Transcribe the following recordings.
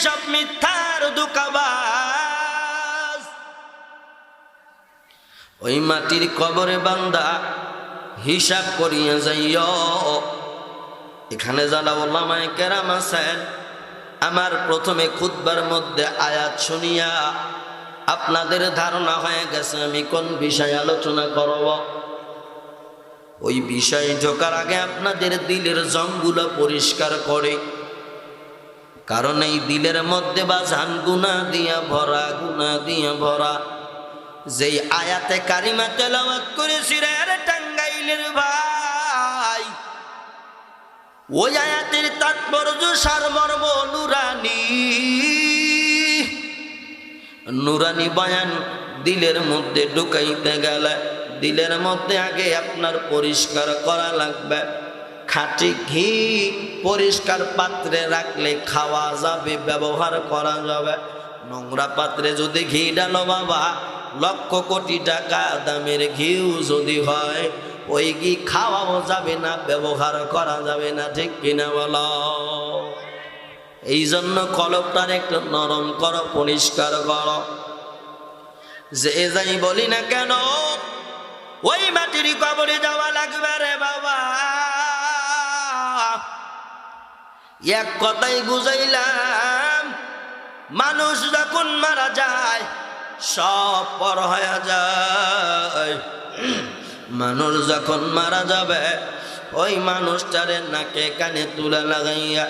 সব মিথ্যার ধোঁকাবাজ। ওই মাটির কবরে বান্দা হিসাব করিয়া যাইও। এখানে যারা ওলামায়ে কেরাম আছেন, আমার প্রথমে খুতবার মধ্যে আয়াত শুনিয়া আপনাদের ধারণা হয়ে গেছে আমি কোন বিষয়ে আলোচনা করব। ওই বিষয়ে ঢোকার আগে আপনাদের দিলের জংগুলো পরিষ্কার করে, কারণ এই দিলের মধ্যে বাজান গুনাহ দিয়া ভরা, গুনাহ দিয়া ভরা। যেই আয়াতে কারিমা তেলাওয়াত করেছি রে টাঙ্গাইলের ভাই, ওই আয়াতের তাৎপর্য সারমর্ম নুরানি। নুরানি বয়ান দিলের মধ্যে ঢুকাইতে গেলে দিলের মধ্যে আগে আপনার পরিষ্কার করা লাগবে। খাঁটি ঘি পরিষ্কার পাত্রে রাখলে খাওয়া যাবে, ব্যবহার করা যাবে। নোংরা পাত্রে যদি ঘি ডালো বাবা, লক্ষ কোটি টাকা দামের ঘিও যদি হয়, ওই ঘি খাওয়াও যাবে না, ব্যবহার করা যাবে না। ঠিক কিনা বলো? এই জন্য কলবটার একটু নরম করো, পরিষ্কার করো। যে যাই বলি না কেন, ওই মাটির কবরে যাওয়া লাগবে রে বাবা। এক কথাই বুঝাইলাম, মানুষ যখন মারা যায় সব পর হয়ে যায়। মানুষ যখন মারা যাবে, ওই মানুষটারে নাকে কানে তুলে লাগাইয়া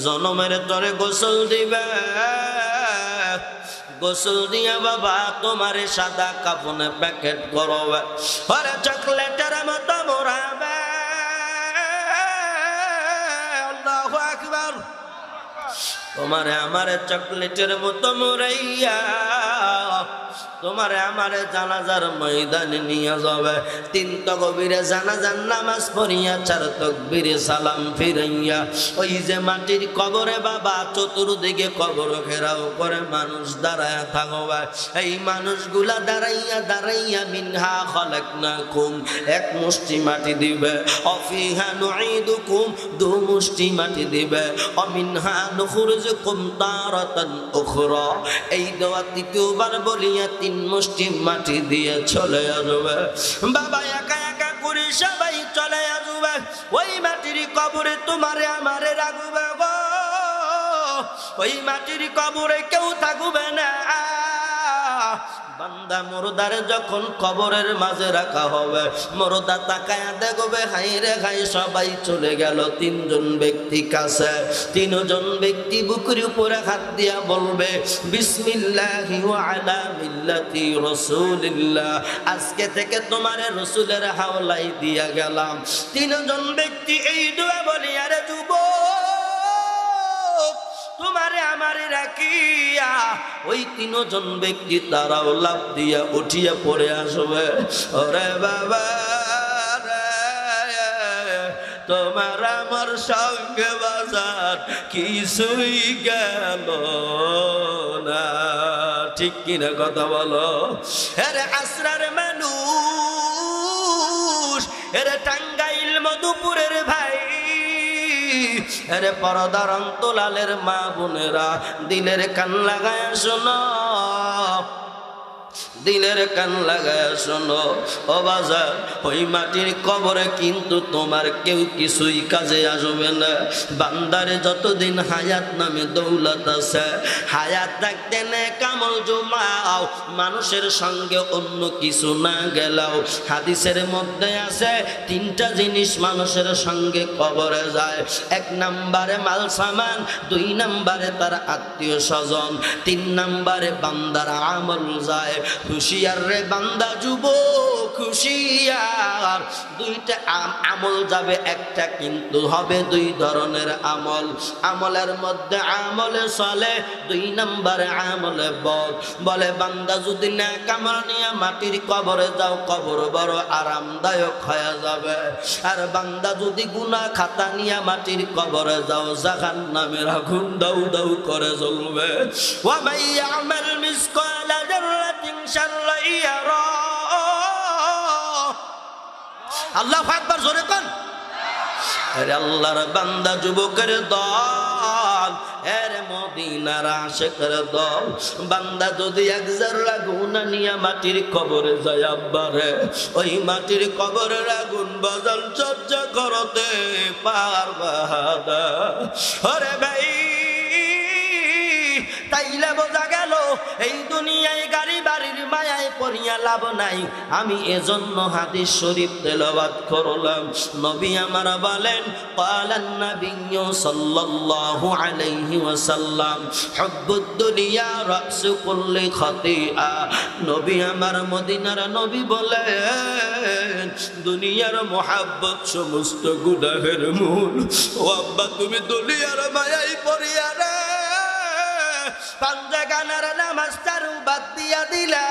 জনমের তরে গোসল দিবে। গোসল দিয়া বাবা তোমারে সাদা কাফনে প্যাকেট করবে, ওরে চকলেটের মতো মোড়াবে। আল্লাহু আকবার। তোমারে আমারে চকলেটের মতো মোড়াইয়া তোমারে আমারে জানাজার ময়দানে নিয়ে যাবে। 3 তাকবীরে জানাজার নামাজ পড়িয়া 4 তাকবীরে সালাম ফিরাইয়া ওই যে মাটির কবরে বাবা চতুর্দিকে কবর ঘেরাও করে মানুষ দাঁড়ায়া থাকবে। এই মানুষগুলা দাঁড়াইয়া দাঁড়াইয়া মিনহা খলাকনাকুম, এক মুষ্টি মাটি দিবে। অফিহা নুঈদুকুম, 2 মুষ্টি মাটি দিবে। অমিনহা নুখরিজুকুম তারাতান উখরা, এই দোয়া দ্বিতীয়বার বলিয়া 3 মুষ্টি মাটি দিয়ে চলে আসবে। বাবা একা একা করে সবাই চলে আসবে। ওই মাটির কবরে তোমারে আমারে রাখবে গো। ওই মাটির কবরে কেউ থাকবে না। বান্দা মুর্দারে যখন কবরের মাঝে রাখা হবে, মুর্দা তাকায়া দেখবে হাই রে হাই সবাই চলে গেল। 3 জন ব্যক্তি কাছে, 3 জন ব্যক্তি বুকের উপরে হাত দিয়া বলবে বিসমিল্লাহি ওয়া আলা মিল্লাতি রাসূলিল্লাহ, আজকে থেকে তোমারে রাসূলের হাওলাই দিয়া গেলাম। 3 জন ব্যক্তি এই দোয়া বলি, আরে যুবক তোমারে আমারে রাখিয়া ওই 3 জন ব্যক্তি তারাও লাফ দিয়া উঠিয়া পড়ে আসবে। ওরে বাবা তোমার আমার সঙ্গে বাজার কিছুই গেল না। ঠিক কিনা কথা বলো? আরে আসরার মানুষ, আরে টাঙ্গাইল মধুপুরের ভাই, আরে পরদার অন্তলালের মা বোনেরা, দিলের কান লাগায় শোনো, দিলের কান লাগায় শোনো। ও বাজার, ওই মাটির কবরে কিন্তু তোমার কেউ কিছুই কাজে আসবে না। বান্দারে যতদিন হায়াত নামে দৌলত আছে, হায়াত থাকতে নেক আমল জমাও, মানুষের সঙ্গে অন্য কিছু না গেলেও হাদিসের মধ্যে আছে 3টা জিনিস মানুষের সঙ্গে কবরে যায়। 1 নম্বরে মাল সামান, 2 নম্বরে তার আত্মীয় স্বজন, 3 নম্বরে বান্দার আমল যায়। খুশিয়ার রে বান্দা যুবক খুশিয়ার, 2টা আমল যাবে, একটা কিন্তু হবে 2 ধরনের আমল। আমলের মধ্যে আমলে চলে, 2 নম্বরে আমলে বলে বান্দা যদি নেক আমল নিয়ে মাটির কবরে যাও, কবর বড় আরামদায়ক হয়ে যাবে। আর বান্দা যদি গুনাহ খাতা নিয়ে মাটির কবরে যাও, জাহান্নামের আগুন দাউ দাউ করে জ্বলবে। ওয়া মাইয়ামাল মিসকালা যাররাতিন শাররা ইয়ারা। আল্লাহু আকবার, জোরে কোন। আরে আল্লাহর বান্দা যুবকের দল, এর মদিনার আশিকের দল, বান্দা যদি এক জাররা গুনাহ নিয়ে মাটির কবরে যায় আব্বারে, ওই মাটির কবরের আগুন বাজান সহ্য করতে পারবা না। ওরে ভাই, তাইলে বোঝা গেল এই দুনিয়ায় গাড়ি বাড়ির মায়ায় পড়িয়া লাভ নাই। আমি এজন্য হাদিস শরীফ তেলাওয়াত করলাম। নবী আমার বলেন, ক্বালান নাবিয়্যু সাল্লাল্লাহু আলাইহি ওয়াসাল্লাম, হুব্বুদ দুনিয়া রাসু কুল্লি খাতিআ। নবী আমার মদিনার নবী বলেন, দুনিয়ার মোহাব্বত সমস্ত গুনাহের মূল। ও আব্বা, তুমি দুনিয়ার মায়ায় পড়িয়া রে পাঞ্জা গানার নামাজটারু বাদ দিয়া দিলা,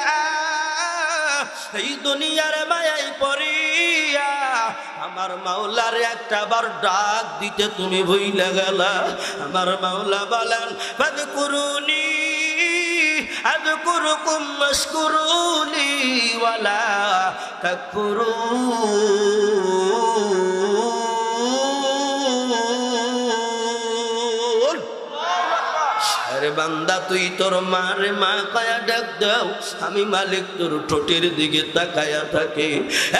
এই দুনিয়ার মায়াই পড়িয়া আমার মাওলার একটা বার ডাক দিতে তুমি ভুইলা গেলা। আমার মাওলা বলেন, ফাযকুরুনি আযকুরুকুম ওয়াশকুরুলি ওয়ালা তাকফুরুন। বান্দা তুই তোর মারে মা কায়া ডাক দাও, আমি মালিক তোর ঠোঁটের দিকে তাকায়া থাকি।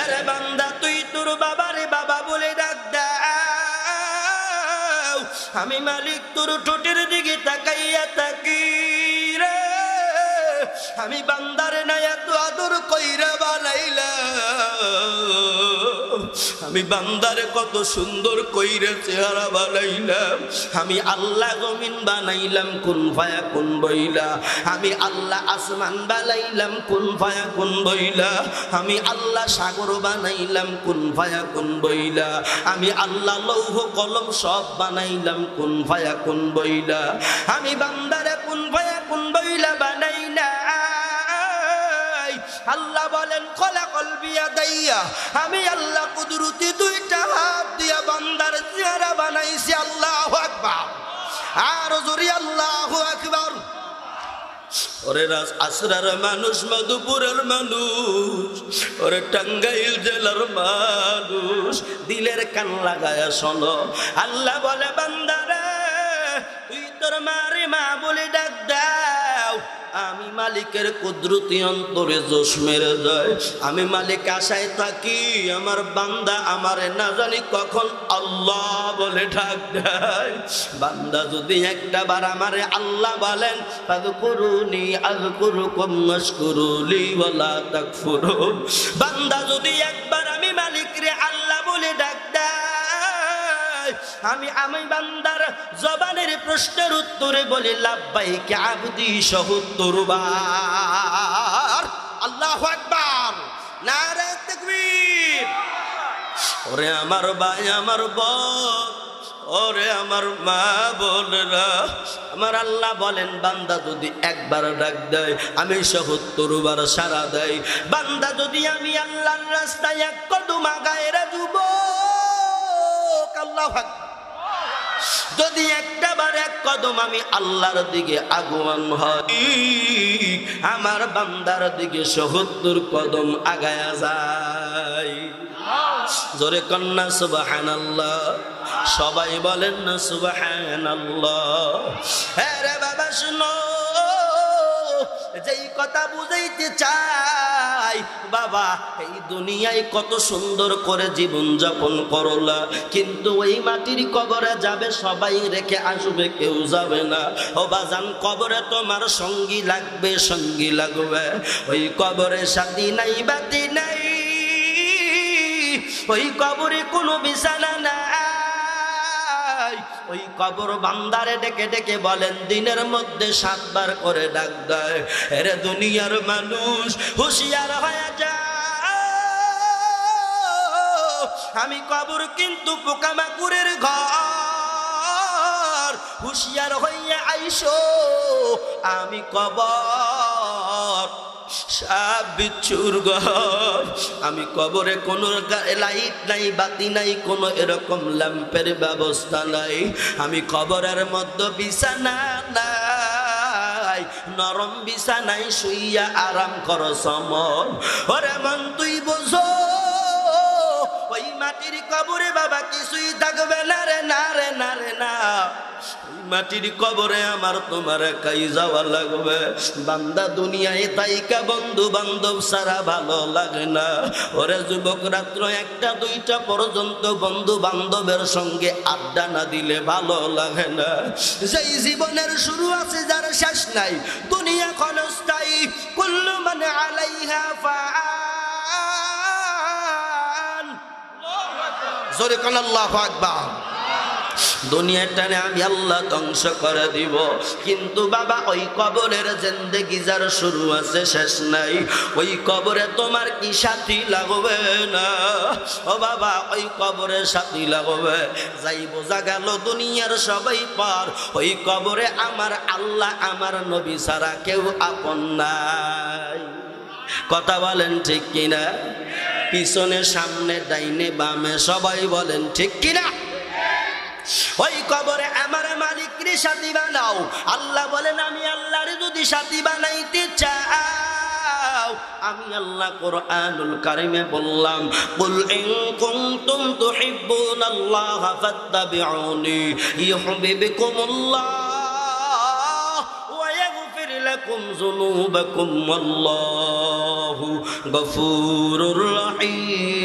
আরে বান্দা তুই তোর বাবারে বাবা বলে ডাক দাও, আমি মালিক তোর ঠোঁটের দিকে তাকাইয়া থাকি রে। আমি বান্দারে না এত আদর কইরা বানাইলাম, আমি বান্দারে কত সুন্দর কইরা চেহারা বানাইলাম। আমি আল্লাহ জমিন বানাইলাম কুন ফায়াকুন বইলা, আমি আল্লাহ আসমান বানাইলাম কুন ফায়াকুন বইলা, আমি আল্লাহ সাগর বানাইলাম কুন ফায়াকুন বইলা, আমি আল্লাহ লৌহ কলম সব বানাইলাম কুন ফায়াকুন বইলা। আমি বান্দারে কুন ফায়াকুন বইলা বানাই না। আল্লাহ বলেন, খলাকল বিয়াদাইয়া, আমি আল্লাহ কুদরতি দুইটা হাত দিয়া বান্দার চেহারা বানাইছি। আল্লাহু আকবার, আর জোরে আল্লাহু আকবার। ওরে আসরার মানুষ, মধুপুরের মানুষ, ওরে টাঙ্গাইল জেলার মানুষ, দিলের কান লাগায়া শোনো। আল্লাহ বলে, বান্দারে তুই তোর মারে মা বলে ডাক দাও, আমি মালিকের কুদরতি অন্তরে জোশ মেরে যায়। আমি মালিক আশায় থাকি আমার বান্দা আমারে না জানি কখন আল্লাহ বলে ডাক দেয়। বান্দা যদি একটা বার আমারে আল্লাহ বলেন, ফাযকুরুনি আযকুরুকুম ওয়াশকুরুলি ওয়ালা তাকফুরুন। বান্দা যদি একবার আমি মালিকরে আল্লাহ বলে ডাক দেয়, আমি বান্দার জবানের প্রশ্নের উত্তরে বলি লাব্বাইক আবদি ৭০ বার। আল্লাহু আকবার, নারে তাকবীর। ওরে আমার ভাই, আমার বোন, ওরে আমার মা বোনেরা, আমার আল্লাহ বলেন, বান্দা যদি একবার ডাক দেয় আমি ৭০ বার সাড়া দেয়। বান্দা যদি আমি আল্লাহর রাস্তায় এক কদম আগায় রে যুবক, আল্লাহু আকবার, যদি একটা বার এক কদম আমি আল্লাহর দিকে আগুয়ান হয়, আমার বান্দার দিকে ৭০ কদম আগায়া যায়। জোরে কন্যা সুবহানাল্লাহ, সবাই বলেন না সুবহানাল্লাহ। হ্যাঁ রে বাবা শুনো, যেই কথা বুঝাইতে চাই, বাবা এই দুনিয়ায় কত সুন্দর করে জীবন যাপন করলা, কিন্তু ওই মাটির কবরে যাবে সবাই, রেখে আসবে কেউ যাবে না। ও বাজান, কবরে তোমার সঙ্গী লাগবে, সঙ্গী লাগবে। ওই কবরে সাথী নাই, বাতি নাই, ওই কবরে কোনো বিছানা নাই। ওই কবর বান্দারে ডেকে ডেকে বলেন, দিনের মধ্যে ৭ বার করে ডাক দেয়, এরে দুনিয়ার মানুষ হুঁশিয়ার হয়ে যা, আমি কবর কিন্তু পোকামাকুরের ঘর, হুঁশিয়ার হইয়া আইসো, আমি কবর সাপ বিচ্ছুর ঘর। আমি কবরে কোনো লাইট নাই, বাতি নাই, কোনো এরকম ল্যাম্পের ব্যবস্থা নাই। আমি কবরের মধ্যে বিছানা নাই, নরম বিছানায় শুইয়া আরাম করো সমন। ওরে মন তুই বোঝো, ওই মাটির কবরে বাবা কিছুই থাকবে না রে, না রে, না রে, না। ওই মাটির কবরে আমার তোমার একাই যাওয়া লাগবে। বান্দা দুনিয়ায় তাইকা বন্ধু বান্ধব সারা ভালো লাগে না। ওরে যুবক, রাত্র 1টা 2টা পর্যন্ত বন্ধু বান্ধবের সঙ্গে আড্ডা না দিলে ভালো লাগে না। যেই জীবনের শুরু আছে যার শেষ নাই, দুনিয়া ক্ষণস্থায়ী, কুল্লু মান আলাইহা ফান। জোরে কোন আল্লাহু আকবার। দুনিয়াটারে আমি আল্লাহ ধ্বংস করে দিব, কিন্তু বাবা ওই কবরের জিন্দেগি যার শুরু আছে শেষ নাই, ওই কবরে তোমার কি সাথী লাগবে না? ও বাবা, ওই কবরে সাথী লাগবে। যাই বোঝা গেল দুনিয়ার সবাই পার, ওই কবরে আমার আল্লাহ আমার নবী ছাড়া কেউ আপন নাই। কথা বলেন ঠিক কিনা? পিছনে সামনে ডাইনে বামে সবাই বলেন ঠিক কিনা? ওই কবরে আমার মালিকরে সাথী বানাও। আল্লাহ বলেন, আমি আল্লাহরে যদি সাথী বানাইতে চাও, আমি আল্লাহ কোরআনুল কারিমে বললাম, কুল ইন কুনতুম তুহিব্বুনাল্লাহা ফাত্তাবিউনি ইউহিব্বুকুমুল্লাহ ওয়া ইয়াগফির লাকুম যুনুবাকুম ওয়াল্লাহু গফুরুর রহিম।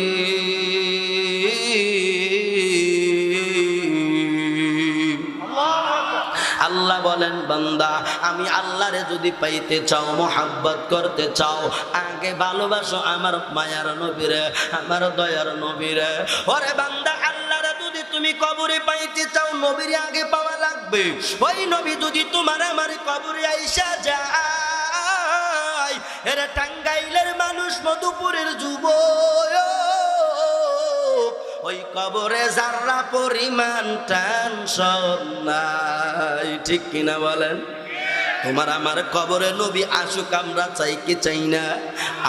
আল্লাহ বলেন, বান্দা আমি আল্লাহরে যদি পাইতে চাও, মোহাব্বত করতে চাও, আগে ভালোবাসো আমার মায়ার নবীরে, আমার দয়ার নবীরে। ওরে বান্দা, আল্লাহরে যদি তুমি কবরে পাইতে চাও, নবীরে আগে পাওয়া লাগবে। ওই নবী যদি তোমার আমার কবরে আইসা যায়, এরা টাঙ্গাইলের মানুষ, মধুপুরের যুবক, ওই কবরে যারা পরিমাণ টেনশন নাই। ঠিক কিনা বলেন? তোমার আমার কবরে নবী আসুক আমরা চাই কি চাই না?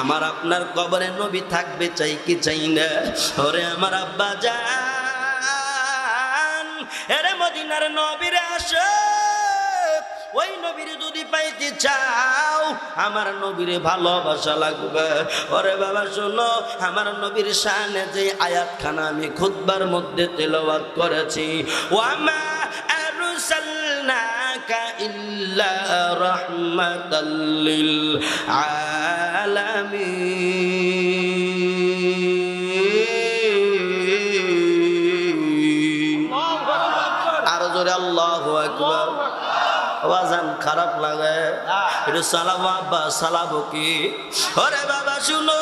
আমার আপনার কবরে নবী থাকবে চাই কি চাই না? ওরে আমার আব্বা জান, এরে মদিনার নবীরে আসো। ওই নবীরে যদি পাইতে চাও, আমার নবীরে ভালোবাসা লাগবে। ওরে বাবা শোনো, আমার নবীর শানে যে আয়াতখানা আমি খুতবার মধ্যে তেলাওয়াত করেছি, ওয়ামা আরসালনাকা ইল্লা রাহমাতাল লিল আলামিন। আরো জোরে আল্লাহু আকবার। আওয়াজান খারাপ লাগে, এটা সালাম আব্বা সালাবো কি? ওরে বাবা শুনো,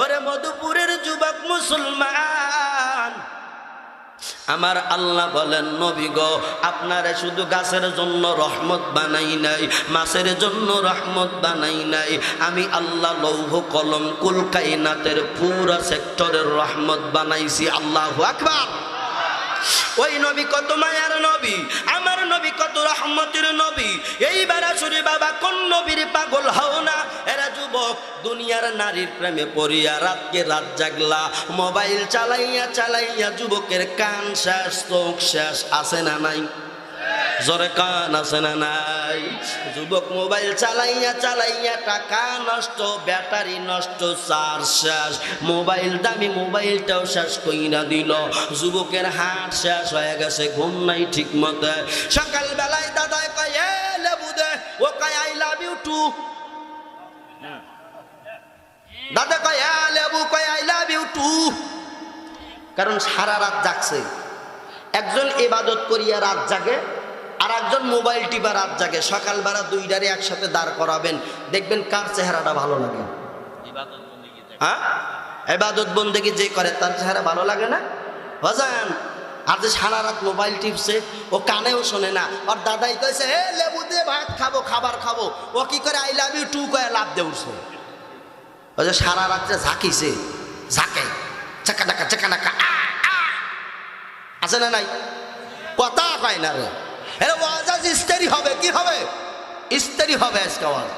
ওরে মধুপুরের যুবক মুসলমান, আমার আল্লাহ বলেন, নবী গো, আপনারে শুধু গাছের জন্য রহমত বানাই নাই, মাছের জন্য রহমত বানাই নাই, আমি আল্লাহ লৌহ কলম কুল কায়নাতের পুরা সেক্টরের রহমত বানাইছি। আল্লাহু আকবার। ওই নবী কত মায়ার নবী, আমার নবী কত রহমতের নবী। এইবার আসলে বাবা, কোন নবীর পাগল হও না? এরা যুবক দুনিয়ার নারীর প্রেমে পড়িয়া রাতকে রাত জাগলা, মোবাইল চালাইয়া চালাইয়া যুবকের কান শেষ, চোখ শেষ, আছে না নাই? জোরে কান আছে না নাই? যুবক মোবাইল চালাইয়া চালাইয়া টাকা নষ্ট, ব্যাটারি নষ্ট, চার্জ শেষ, মোবাইল দামি মোবাইলটাও শেষ কইরা দিল। যুবকের হাট শেষ হয়ে গেছে, ঘুম নাই ঠিক মতো। সকালবেলায় দাদায় কয়, এ লেবু দে, ও কয় আই লাভ ইউ টু। দাদা কয় এ লেবু, কয় আই লাভ ইউ টু। কারণ সারা রাত জাগছে। একজন ইবাদত করিয়া রাত জাগে, আর একজন মোবাইল টিপা রাত জাগে। সকালবেলা দুইটারে একসাথে দাঁড় করাবেন, দেখবেন কার চেহারাটা ভালো লাগে। হ্যাঁ, ইবাদত বন্দেগী যে করে তার চেহারা ভালো লাগে না? বাজান, আর যে সারা রাত মোবাইল টিপছে, ও কানেও শোনে না। আর দাদাই কইছে, হে লেবু দিয়ে ভাত খাবো, খাবার খাবো, ও কি করে আই লাভ ইউ টু কয়ে লাভ দিয়ে উঠছে। ও যে সারা রাত্রে ঝাঁকিছে, ঝাঁকে চাকা ডাকা চাকা ডাকা, আছে না নাই? কথা কয় না রে। এর ওয়াজ আজ ইস্তেরি হবে, কি হবে? ইস্তেরি হবে আজকে ওয়াজ।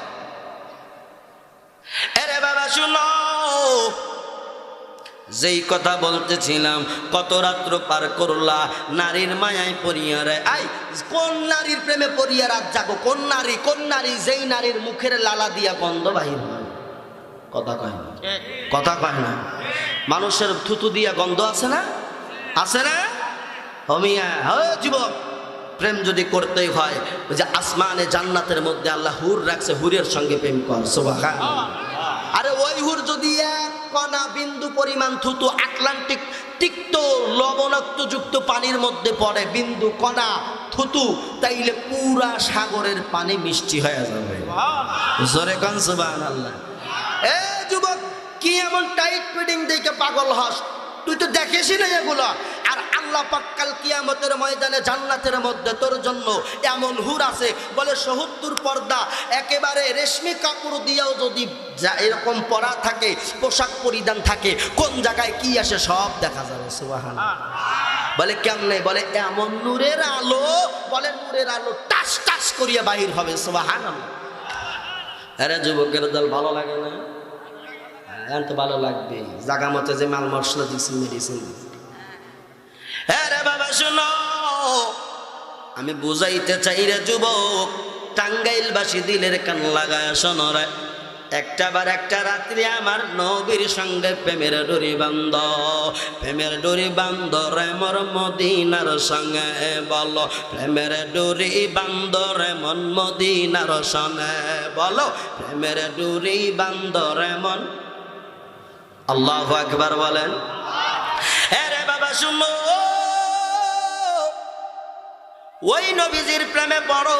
এরে বাবা শুনো, যেই কথা বলতেছিলাম, কত রাত্র পার করলা নারীর মায়ায় পড়িয়া রে। আই, কোন নারীর প্রেমে পড়িয়া রাত জাগো? কোন নারী? কোন নারী? যেই নারীর মুখের লালা দিয়া গন্ধ বাহির হয়। কথা কয় না, কথা কয় না। মানুষের থুতু দিয়া গন্ধ আছে না? আছে না? মিয়া যুবক, প্রেম যদি করতেই হয়, ওই যে আসমানে জান্নাতের মধ্যে আল্লাহ হুর রাখছে, হুরের সঙ্গে প্রেম কর। সুবহানাল্লাহ। আরে ওই হুর যদি এক কণা বিন্দু পরিমাণ থুতু আটলান্টিক তিক্ত লবণাক্তযুক্ত পানির মধ্যে পড়ে, বিন্দু কণা থুতু, তাইলে পুরা সাগরের পানি মিষ্টি হয়ে যাবে। জোরে কোন সুবহানাল্লাহ। এ যুবক, কি এমন টাইট ফিটিং দেখে পাগল হস? তুই তো দেখেছি না এগুলো। আর আল্লাহ পাক কাল কিয়ামতের ময়দানে জান্নাতের মধ্যে তোর জন্য এমন হুর আছে, বলে ৭০ পর্দা একেবারে রেশমি কাপড় দিয়েও যদি এরকম পরা থাকে, পোশাক পরিধান থাকে, কোন জায়গায় কি আসে সব দেখা যাবে। সুবহানাল্লাহ। বলে কেমনে? বলে এমন নূরের আলো, বলে নূরের আলো টাস টাস করিয়া বাহির হবে। সুবহানাল্লাহ। আরে যুবকের দল ভালো লাগে না? এখন তো ভালো লাগবে, জাগা মতো যে মাল মশলা দিচ্ছি, মেডিসিন। হ্যাঁ রে বাবা শোনো, আমি বুঝাইতে চাই রে যুবক, টাঙ্গাইলবাসী দিলের কান লাগায় শোনো রে। একটা রাত্রি আমার নবীর সঙ্গে প্রেমের ডোরি বান্ধ, প্রেমের ডোরি বান্ধ রে মোর মদিনার সঙ্গে, বলো প্রেমের ডোরি বান্ধ রে মন মদিনার সঙ্গে, বলো প্রেমের ডোরি বান্ধ রে মন। আল্লাহু আকবার বলেন। আরে বাবা শুনো, ওই নবীজির প্রেমে পড়ো,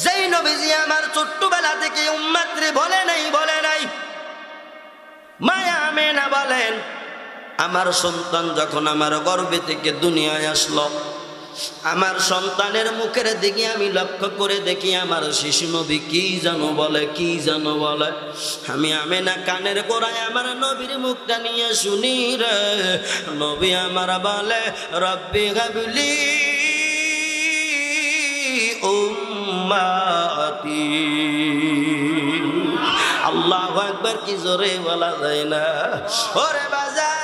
যেই নবীজি আমার ছোট্টবেলা থেকে উম্মতরে বলে নাই। মায়া আমেনা বলেন, আমার সন্তান যখন আমার গর্ভে থেকে দুনিয়ায় আসলো, আমার সন্তানের মুখের দিকে আমি লক্ষ্য করে দেখি আমার শিশু নবী কি যেন বলে। আমি আমেনা কানের গোড়ায় আমার নবীর মুখটা নিয়ে শুনি রে, নবী আমার বলে রব্বি হাবলি উম্মতি। আল্লাহু আকবার, কি জোরে বলা যায় না। ওরে বাজার,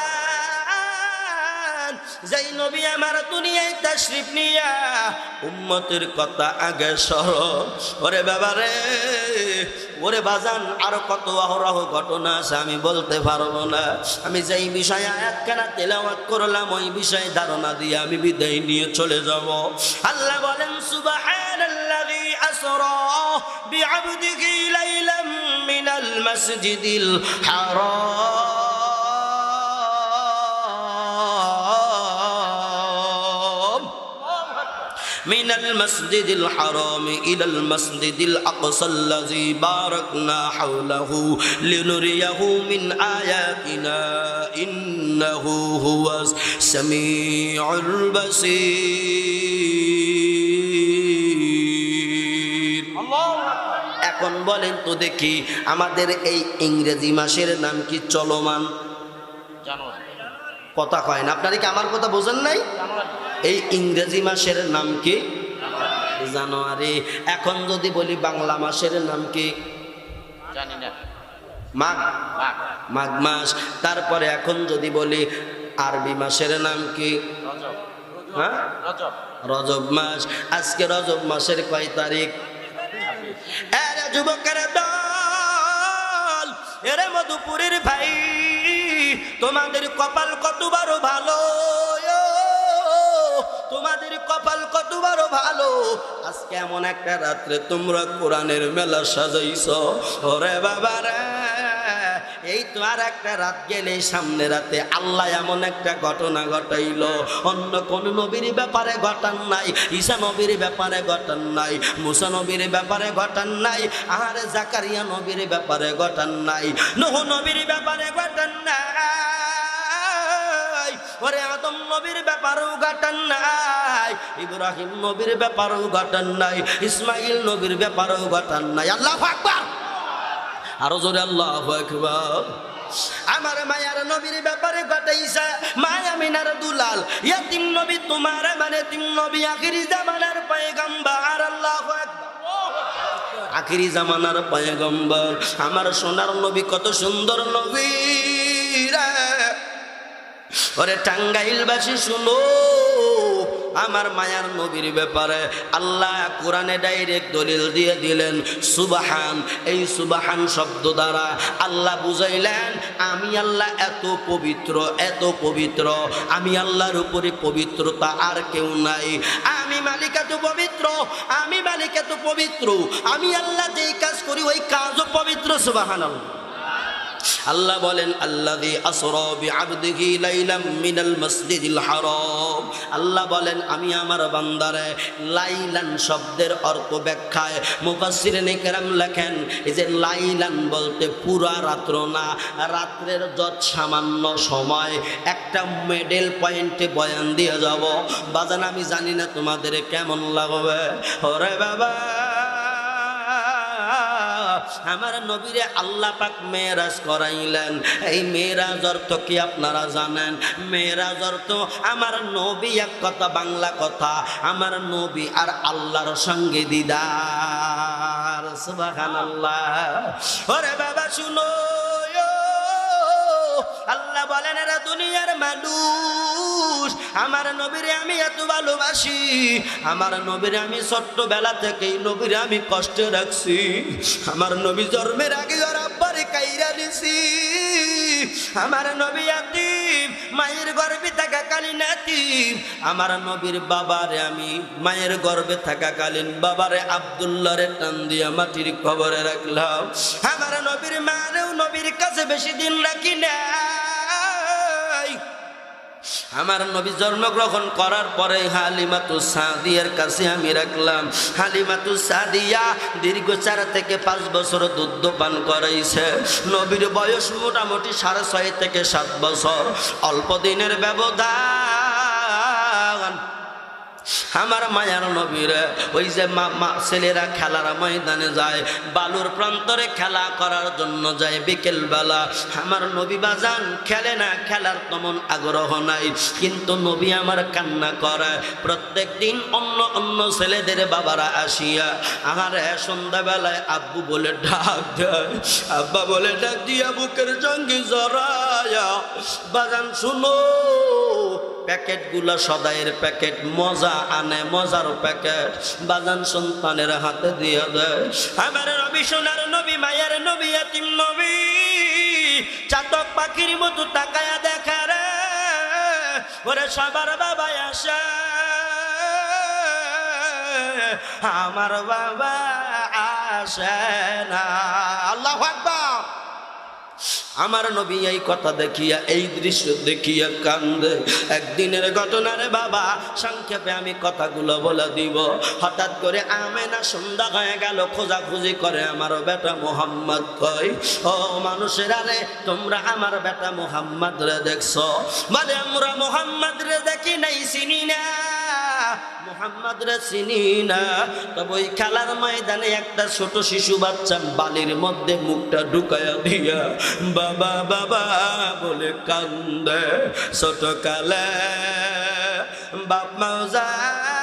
যেই নবী আমার দুনিয়ায় তাশরিফ নিয়া উম্মতের কথা আগে সরো। ওরে বাবা রে, ওরে বাজান, আরো কত অহরহ ঘটনা আছে আমি বলতে পারবো না। আমি যেই বিষয়ে আয়াতখানা তেলাওয়াত করলাম, ওই বিষয়ে ধারণা দিয়ে আমি বিদায় নিয়ে চলে যাব। আল্লাহ বলেন সুবহানাল্লাযী আসরা বিআবদিহি লাইলাম মিনাল মাসজিদিল হারাম من المسجد الحرام إلى المسجد الأقصى الذي باركنا حوله لنريه من آياتنا إنه هو السميع البصير. এখন বলেন তো দেখি, আমাদের এই ইংরেজি মাসের নাম কি চলমান? কথা কয় না, আপনারা কি আমার কথা বোঝেন নাই? এই ইংরেজি মাসের নাম কি? জানুয়ারি। এখন যদি বলি বাংলা মাসের নাম কি? জানি না। মাঘ মাস। তারপরে এখন যদি বলি আরবি মাসের নাম কি? হ্যাঁ, রজব মাস। আজকে রজব মাসের কয় তারিখ? এরে যুবকের দল, এরে মধুপুরের ভাই, তোমাদের কপাল কত বড় ভালো, তোমাদের কপাল কত বড় ভালো। আজকে এমন একটা রাত্রে তোমরা কোরআনের মেলা সাজাইছো। ওরে বাবা রে, এই তো আর একটা রাত গেলে সামনে রাতে আল্লাহ এমন একটা ঘটনা ঘটাইলো, অন্য কোন নবীর ব্যাপারে ঘটান নাই, ঈসা নবীর ব্যাপারে ঘটান নাই, মুসা নবীর ব্যাপারে ঘটান নাই, আর জাকারিয়া নবীর ব্যাপারে ঘটান নাই, নূহ নবীর ব্যাপারে ঘটান নাই, ওরে আদম নবীর ব্যাপারেও ঘটান নাই, ইব্রাহিম নবীর ব্যাপারেও ঘটান নাই, ইসমাইল নবীর ব্যাপারেও ঘটান নাই। আল্লাহু আকবার, আরো জোরে আল্লাহু আকবার। আমার মায়ার নবীর ব্যাপারে ঘটাইছে, মায়া মিনার দুলাল ইয়াতিম নবী, তোমার মানে তিম নবী, আখিরি জামানার পয়গম্বর। আল্লাহু আকবার, আখিরি জামানার পয়গম্বর আমার সোনার নবী, কত সুন্দর নবী রে। ওরে টাঙ্গাইলবাসী শুনো, আমার মায়ার নবীর ব্যাপারে আল্লাহ কোরআনে ডাইরেক্ট দলিল দিয়ে দিলেন সুবহান। এই সুবহান শব্দ দ্বারা আল্লাহ বুঝাইলেন আমি আল্লাহ এত পবিত্র, এত পবিত্র, আমি আল্লাহর উপরে পবিত্রতা আর কেউ নাই। আমি মালিক এত পবিত্র, আমি মালিক এত পবিত্র, আমি আল্লাহ যেই কাজ করি ওই কাজও পবিত্র। সুবহানাল্লাহ। আল্লাহ বলেন আল্লাযী আসরা বিআবদিহি লাইলাম মিনাল মাসজিদিল হারাম। আল্লাহ বলেন আমি আমার বান্দারে, লাইলান শব্দের অর্থ ব্যাখ্যায় মুফাসসিরিনে কেরাম লেখেন এই যে লাইলান বলতে পুরা রাত্র না, রাত্রের যত সামান্য সময়। একটা মিডল পয়েন্টে বয়ান দিয়ে যাব বাজান, আমি জানি না তোমাদের কেমন লাগবে। ওরে বাবা, আমার নবীরে আল্লাহ পাক মেরাজ করাইলেন। এই মেরাজ অর্থ কি আপনারা জানেন? মেরাজ অর্থ আমার নবী, এক কথা বাংলা কথা, আমার নবী আর আল্লাহর সঙ্গে দিদার। সুবহানাল্লাহ। ওরে বাবা শুনো, আল্লাহ বলেন এরা দুনিয়ার মানুষ, আমার নবীরে আমি এত ভালোবাসি, আমার নবীরে আমি ছোট্টবেলা থেকেই নবীরে আমি কষ্টে রাখছি। আমার নবী জন্মের আগে ওর আব্বারে কাইরা দিছি। আমার নবী ইয়াতীম, মায়ের গর্ভে থাকাকালীন ইয়াতীম। আমার নবীর বাবারে আমি মায়ের গর্ভে থাকাকালীন বাবারে আব্দুল্লাহরে টান দিয়া মাটির কবরে রাখলাম। আমার নবীর মারেও নবীর কাছে বেশি দিন রাখি না। আমার নবী জন্মগ্রহণ করার পরে হালিমাতুস সাদিয়ার কাছে আমি রাখলাম। হালিমাতুস সাদিয়া দীর্ঘ 4 থেকে 5 বছর দুধ পান করাইছে। নবীর বয়স মোটামুটি 6.5 থেকে 7 বছর, অল্প দিনের ব্যবধান। আমার মায়ার নবীরে ওই যে ছেলেরা খেলার ময়দানে যায়, বালুর প্রান্তরে খেলা করার জন্য যায় বিকেল বেলা। আমার নবী বাজান খেলে না, খেলার তেমন আগ্রহ নাই, কিন্তু নবী আমার কান্না করে। প্রত্যেক দিন অন্য অন্য ছেলেদের বাবারা আসিয়া আমার সন্ধ্যাবেলায় আব্বু বলে ডাক দেয়, আব্বা বলে ডাক দিয়া বুকের সঙ্গে জড়ায়া বাজান শুনো, প্যাকেটগুলো সদাইয়ের প্যাকেট, মজা আনে, মজার প্যাকেট বাজান সন্তানের হাতে দিয়ে দেয়। আমার নবী সোনার নবী, মায়ের নবী, ইয়াতীম নবী, চাতক পাখির মতো তাকায়া দেখা রে। ওরে সবার বাবা আসে, আমার বাবা আসে না। আল্লাহু আকবার। আমার নবী এই কথা দেখিয়া, এই দৃশ্য দেখিয়া কান্দে। একদিনের ঘটনা রে বাবা, সংক্ষেপে আমি কথাগুলো বলে দিব। হঠাৎ করে আমেনা সন্ধ্যা হয়ে গেল, খোঁজাখুঁজি করে আমার বেটা মুহাম্মদ কই। ও মানুষেরা রে, তোমরা আমার বেটা মুহাম্মদ রে দেখছো? বলে আমরা মুহাম্মদ রে দেখি নাই, চিনি না, মুহাম্মদ রে চিনি না। তবে ওই খেলার ময়দানে একটা ছোট শিশু বাচ্চা বালির মধ্যে মুখটা ঢুকায়া দিয়া বাবা বাবা বলে কান্দে। ছোট কালে বাপ মাউজারো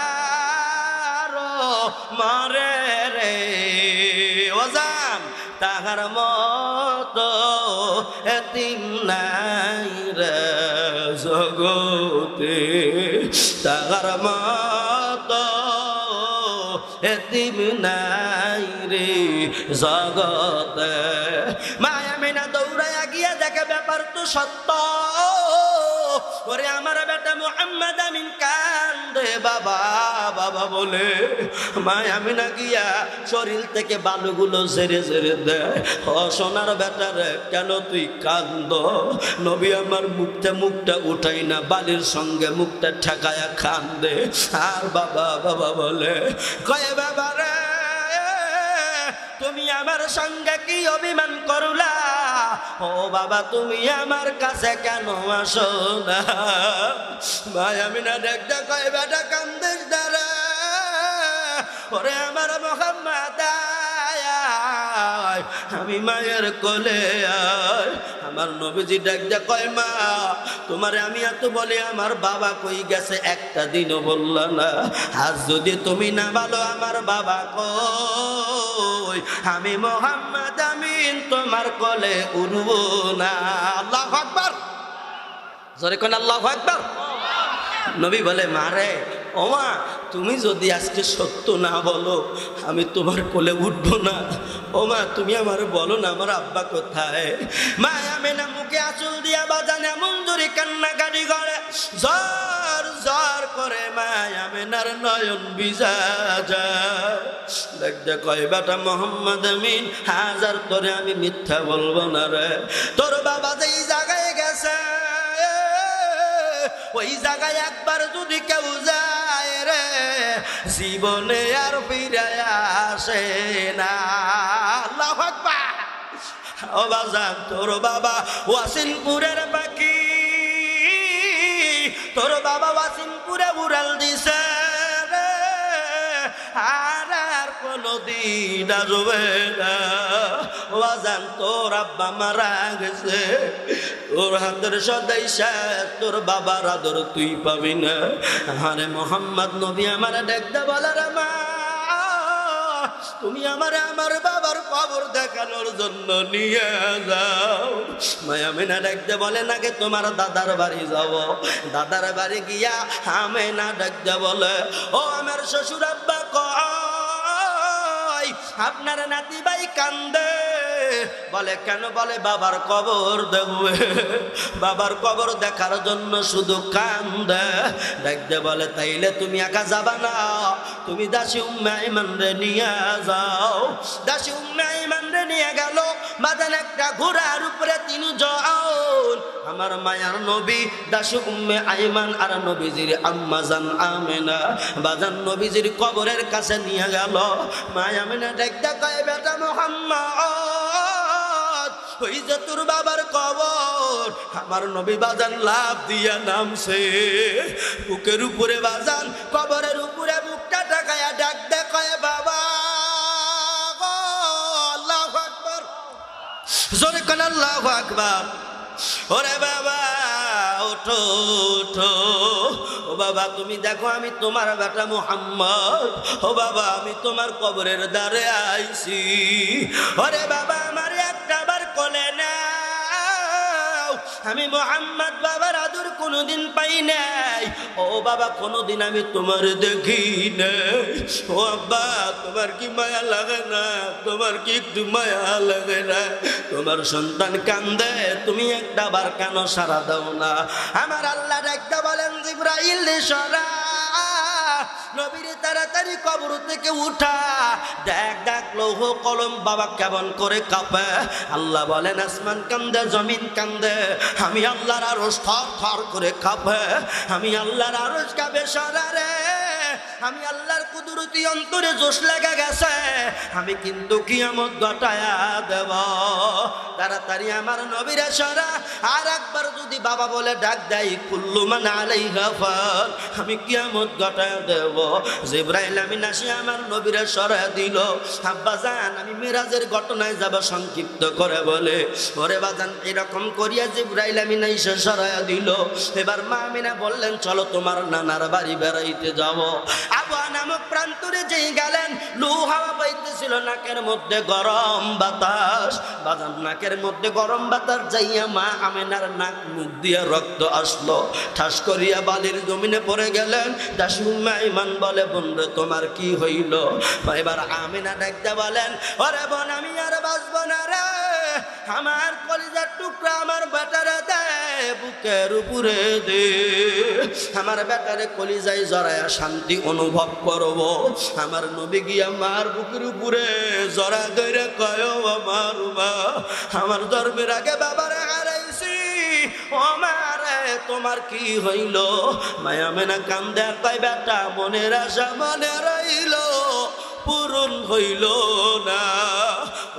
মারে রে ওজান, তাহার মতো এতিম নাই রে জগতে, তাহার মতো এতিম নাই রে জগতে। মায়া মিনা দৌড়াইয়া গিয়া দেখে ব্যাপার তো সত্য। ওরে আমার বেটা মুহাম্মদ আমিন কান্দে বাবা বাবা বলে। মায়া মিনা গিয়া শরীর থেকে বালুগুলো ঝেড়ে ঝেড়ে দেয়। ও সোনার বেটা রে, কেন তুই কান্দ? নবী আমার মুখটা উঠাই না, বালির সঙ্গে মুখটা ঠেকায়া কান্দে। আর বাবা বাবা বলে, কয়ে বাবা রে, তুমি আমার সঙ্গে কি অভিমান করলা? ও বাবা তুমি আমার কাছে কেন আসো না? ভাই আমি না দেখতে কয় বেটা কান্দিস না রে। ওরে আমার মুহাম্মদ আমি মায়ের কোলে আয়। আমার নবীজি ডাকতে কয় মা তোমারে আমি এত বলি আমার বাবা কই গেছে, একটা দিনও বলল না। আজ যদি তুমি না বলো আমার বাবা কই, আমি মুহাম্মদ আমিন তোমার কোলে উঠব না। আল্লাহু আকবার, জোরে কোন আল্লাহু আকবার। নবী বলে মারে ওমা তুমি যদি আজকে সত্য না বলো আমি তোমার কোলে উঠবো না। ওমা তুমি আমার বলো না আমার আব্বা কোথায়? মা আমেনা মুখে আঁচল দিয়া বাজান এমন জোরে কান্নাকাটি করে, জ্বর জ্বর করে মা আমেনার নয়ন ভিজা যায়। দেখতে কয় বেটা মোহাম্মদ আমিন, হাজার তোরে আমি মিথ্যা বলবো না রে, তোর বাবা যেই জায়গায় গেছে ওই জায়গায় একবার যদি কেউ যায় রে জীবনে আর ফিরে আসে না। আল্লাহু আকবার। ও বাজান তোর বাবা ওয়াসিনপুরের বাকি, তোর বাবা ওয়াসিনপুরে উড়াল দিছে রে, আর আর কোনদিন আসবে না। ও বাজান তোর আব্বা মারা গেছে, তোর হাতের সদাই শেষ, তোর বাবার আদর তুই পাবি না। আরে মোহাম্মদ নবী আমার দেখতে বলে রে মা তুমি আমারে আমার বাবার কবর দেখানোর জন্য নিয়ে যাও। মায়া আমেনা দেখতে বলে নাকি তোমার দাদার বাড়ি যাব। দাদার বাড়ি গিয়া আমেনা দেখতে বলে ও আমার শ্বশুর আব্বা কয় আপনার নাতি ভাই কান্দে। বলে কেন? বলে বাবার কবর দেখবে, বাবার কবর দেখার জন্য শুধু কান্দে। দেখতে বলে তাইলে তুমি একা যাবা না, তুমি দাসী উম্মে আইমান রে নিয়ে যাও। দাসী উম্মে আইমান রে নিয়ে গেল বাজান একটা ঘোড়ার উপরে তিনজন। আমার মায়ার নবী দাসী উম্মে আইমান আর নবীজির আম্মা জান আমেনা বাজান নবীজির কবরের কাছে নিয়ে গেল। মায়া আমেনা দেখতে কয় বেটা মোহাম্মদ ওই যে তোর বাবার কবর। আমার নবী বাজান লাভ দিয়া নামছে বুকের উপরে, বাজান কবরের উপরে বুকটা টাকায়া ডাক দেখায় বাবা গো। আল্লাহু আকবার, জোরে কোন আল্লাহু আকবার। ওরে বাবা ওঠো ওঠো, ও বাবা তুমি দেখো আমি তোমার বেটা মুহাম্মদ, ও বাবা আমি তোমার কবরের দ্বারে আইছি। ওরে বাবা আমার একটা বার কোলে নাও, আমি মুহাম্মদ বাবার আদর কোনোদিন পাই নাই। ও বাবা কোনোদিন আমি তোমার দেখি নাই। ও আব্বা তোমার কি মায়া লাগে না? তোমার কি একটু মায়া লাগে না? তোমার সন্তান কান্দে, তুমি একটা বার কেন সারা দাও না? আমার আল্লাহ একটা বলেন জিবরাইল সরা নবীর তাড়াতাড়ি কবর থেকে উঠা, দেখ দেখ লৌহ কলম বাবা কেমন করে কাঁপে। আল্লাহ বলেন আসমান কান্দে, জমিন কান্দে, আমি আল্লাহর আরশ থর থর করে কাঁপে। আমি আল্লাহর আরশ কাঁপে সরা রে, আমি আল্লাহর কুদরতি অন্তরে জোশ লেগে গেছে, আমি কিন্তু কিয়ামত ঘটায়া দেব। তাড়াতাড়ি আমার নবীরে সরা। আর একবার যদি বাবা বলে ডাক দেয় কুল্লু মান আলাইহা ফান, আমি কিয়ামত ঘটায়া দেব। জিবরাইল আমিন আসি আমার নবীরে সরা দিল। আব্বা জান আমি মিরাজের ঘটনায় যাব সংক্ষিপ্ত করে বলে। ওরে বাজান এরকম করিয়া জিবরাইল আমিন এসে সরায়া দিল। এবার মা আমিনা বললেন চলো তোমার নানার বাড়ি বেড়াইতে যাব। আবওয়া নামক প্রান্তরে যেই গেলেন লু হাওয়া বইতেছিল, নাকের মধ্যে গরম বাতাস। বাজান নাকের মধ্যে গরম বাতাস যাইয়া মা আমেনার নাক মুখ দিয়া রক্ত আসলো। ঠাস করিয়া বালির জমিনে পড়ে গেলেন। দাসী উম্মে আইমান বলে বন্ধু তোমার কি হইল? এবার আমেনা ডাকতে বলেন ওরে বোন আমি আর বাঁচব না রে, আমার কলিজার টুকরা আমার বেটারে দে, বুকের উপরে দে, আমার বেটারে কলিজায় জড়ায়া শান্তি অনুভব করব। আমার নবী গিয়া মার বুকের উপরে জড়া ধরে কয় আমার মা, আমার জন্মের আগে বাবারে হারাইছি, ও মারে তোমার কি হইল? মায়া আমেনা কান্দে আর কয় বেটা মনের আশা মনে রইল, পূরণ হইল না।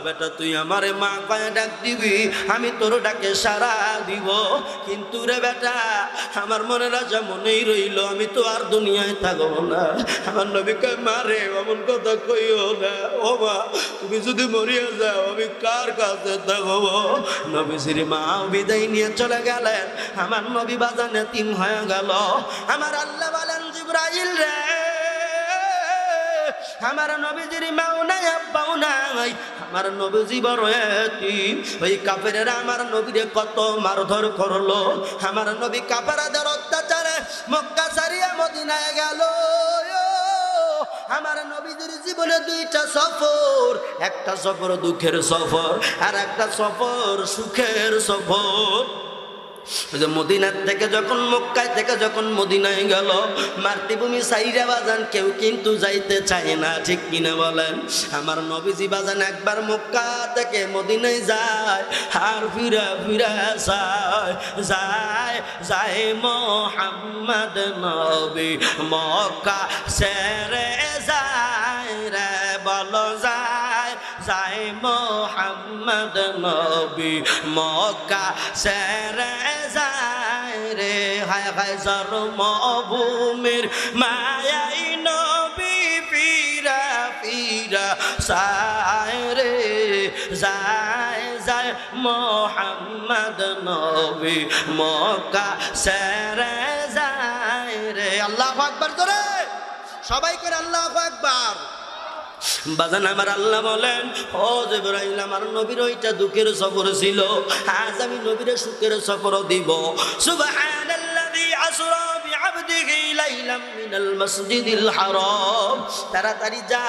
বেটা তুই আমারে মা কয়ে ডাক দিবি, আমি তোর ডাকে সারা দিব, কিন্তু রে বেটা আমার মনে রাজা মনেই রইল, আমি তো আর দুনিয়ায় থাকবো না। আমার নবী কয় মা রে এমন কথা কইও না, ও মা তুমি যদি মরিয়া যাও আমি কার কাছে থাকবো? নবীজির মা বিদায় নিয়ে চলে গেলেন। আমার নবী বাজান এতিম হয়ে গেল। আমার আল্লাহ বলেন জিবরাইল রে আমার নবীজির মাও নাই আব্বাও নাই, আমার নবীজি বড় এতিম। ওই কাফেরেরা আমার নবীরে কত মারধর করলো। আমার নবী কাফেরদের অত্যাচারে মক্কা সারিয়া মদিনায় গেল। আমার নবীদের জীবনে দুইটা সফর, একটা সফর দুঃখের সফর আর একটা সফর সুখের সফর। মদিনার থেকে যখন মক্কায় থেকে যখন মদিনায় গেল, মাতৃভূমি সাইরা বাজান কেউ কিন্তু যাইতে চায় না, ঠিক কিনা বলেন? আমার নবীজি বাজান একবার মক্কা থেকে মদিনায় যায় আর ফিরা ফিরা যায় যায় মোহাম্মদ নবী মক্কা ছেড়ে যায় রে, বলো যায় যায় মোহাম্মদ নবী মক্কা ছেড়ে যায় রে। হায় হায় জন্মভূমির মায়াই নবী ফিরা ফিরা যায় রে, যায় যায় মোহাম্মদ নবী মক্কা ছেড়ে যায় রে। আল্লাহু আকবার করে সবাই করে আল্লাহু আকবার। বাজান আমার আল্লাহ বলেন, ও জিবরাইল আমার নবীর ওইটা দুঃখের সফর ছিল, আজ আমি নবীর সুখের সফর দিব। সুবহানাল্লাযী আসরা বিআবদিহি লাইলাম মিনাল মাসজিদিল হারাম। তাড়াতাড়ি যা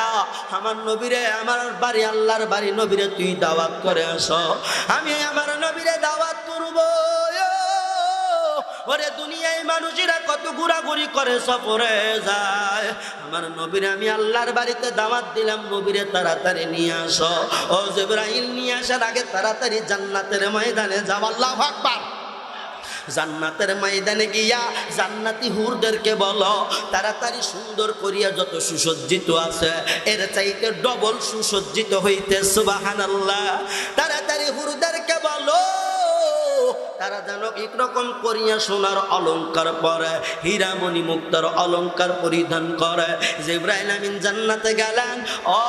আমার নবীরে, আমার বাড়ি আল্লাহর বাড়ি নবীরে তুই দাওয়াত করে আসো, আমি আমার নবীরে দাওয়াত করব। ওরে দুনিয়ায় মানুষেরা কত ঘোরাঘুরি করে সফরে যায়, আমার নবীরে আমি আল্লাহর বাড়িতে দাওয়াত দিলাম, নবীরে তাড়াতাড়ি নিয়ে আসো। ও জিবরাইল নিয়ে আসার আগে তাড়াতাড়ি জান্নাতের ময়দানে যাও। আল্লাহু আকবার। জান্নাতের ময়দানে গিয়া জান্নাতি হুরদেরকে বলো তাড়াতাড়ি সুন্দর করিয়া যত সুসজ্জিত আছে এর চাইতে ডবল সুসজ্জিত হইতে। সুবহানাল্লাহ। তাড়াতাড়ি হুরদেরকে বলো তারা যেন একরকম করিয়া সোনার অলংকার পরে, হীরামণি মুক্তার অলংকার পরিধান করে। জিবরাইল আমিন জান্নাতে গেলেন। ও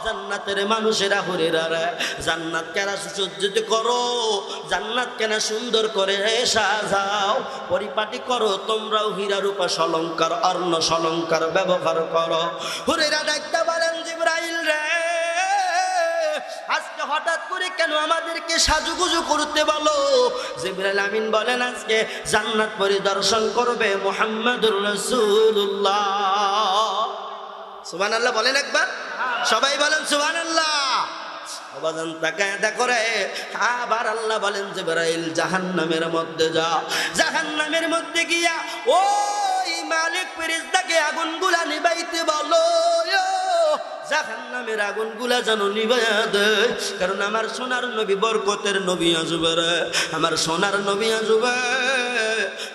জান্নাতের মানুষেরা হুরেরা রে, জান্নাত কেনা সুসজ্জিত করো, জান্নাত কেনা সুন্দর করে সাজাও, পরিপাটি করো, তোমরাও হীরা রূপা অলংকার অর্ণ অলংকার ব্যবহার করো। হুরেরা ডাকতে বলেন, জিবরাইল রে আজকে হঠাৎ করে কেন আমাদেরকে সাজুগুজু করতে বলো? জিবরাইল আমিন বলেন, আজকে জান্নাত পরিদর্শন করবে মুহাম্মদুর রাসূলুল্লাহ। সুবহানাল্লাহ বলেন একবার, সবাই বলেন সুবহানাল্লাহ। বাজান তাকায় দেখো রে, আবার আল্লাহ বলেন জিবরাইল জাহান্নামের মধ্যে যা, জাহান্নামের মধ্যে গিয়া ওই মালিক ফেরেশতাকে আগুনগুলা নিভাইতে বলো, জাহান্নামের আগুনগুলা যেন নিভাইয়া দেয়। কারণ আমার সোনার নবী বরকতের নবী আসবে রে, আমার সোনার নবী আসবে।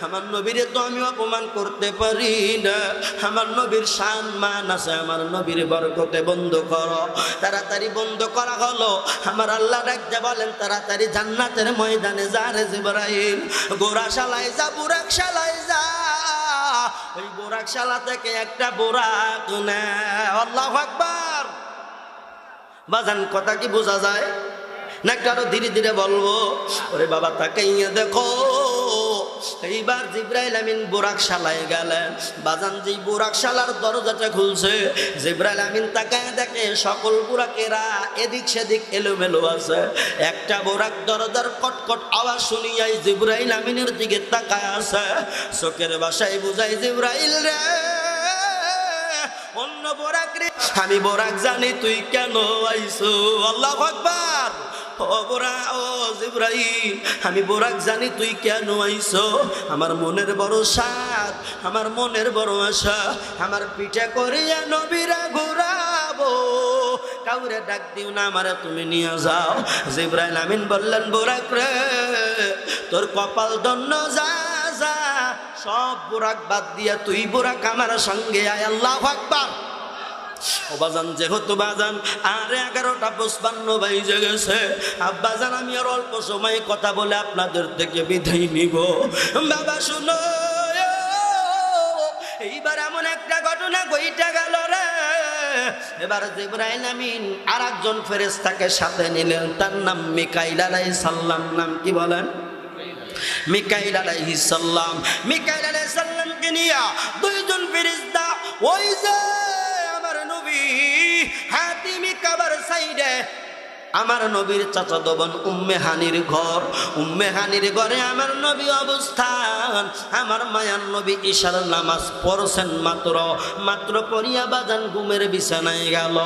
আমার নবীরে তো আমি অপমান করতে পারি না, আমার নবীর শান মান আছে, আমার নবীর বরকতে বন্ধ করো। তাড়াতাড়ি বন্ধ করা হলো। আমার আল্লাহ ডাকতে বলেন তাড়াতাড়ি জান্নাতের ময়দানে যা রে জিবরাইল, গোরাশালায় যা, বুরাকশালায় যা, ওই বোরাকশালা থেকে একটা বোরাক নে। আল্লাহু আকবার। বাজান কথা কি বোঝা যায় না? একটু আরো ধীরে ধীরে বলবো। ওরে বাবা তাকাইয়া দেখো, এইবার জিবরাইল আমিন বোরাকশালায় গেলেন। বাজান যে বোরাকশালার দরজাটা খুলছে, জিবরাইল আমিন তাকায় দেখে সকল বোরাকেরা এদিক সেদিক এলোমেলো আছে। একটা বোরাক দরজার কটকট আওয়াজ শুনিয়াই জিবরাইল আমিনের দিকে তাকায় আছে। চোখের ভাষায় বুঝাই, জিবরাইল রে অন্য বোরাক রে, আমি বোরাক জানি তুই কেন আইছো। আল্লাহু আকবার। ও বোরা, ও জিবরাইল আমি বোরাক জানি তুই কেন আইছো। আমার মনের বড় সাদ, আমার মনের বড় আশা, আমার পিঠে করিয়া নবীরা ঘুরাবো, কাউরে ডাক দিও না, আমারে তুমি নিয়ে যাও। জিবরাইল আমিন বললেন, বোরাক রে তোর কপাল দন্য, যা যা সব বোরাক বাদ দিয়া তুই বোরাক আমার সঙ্গে আয়। আল্লাহু আকবার। ও বাজান, যেহেতু বাজান আর 11:55 বাজে গেছে, আব্বাজান আমি আর অল্প সময় কথা বলে আপনাদের থেকে বিদায় নিব। বাবা শুনো, এইবার এমন একটা ঘটনা ঘইটা গেল রে। এবার জিবরাইল আমিন আর একজন ফেরেশতাকে সাথে নিলেন, তার নাম মিকাইল আলাইহিস সালাম। নাম কি বলেন? মিকাইল আলাইহিস সালাম। মিকাইল আলাইহিস সালামকে নিয়ে দুইজন ফেরেশতা ওই যে আমার নবী হাতিমি কাবার সাইডে আমার নবীর চাচাতো বোন উম্মে হানির ঘর, উম্মে হানির ঘরে আমার নবী অবস্থান। আমার মায়ার নবী ঈশার নামাজ পড়ছেন মাত্র পড়িয়া বাজান ঘুমের বিছানায় গেল।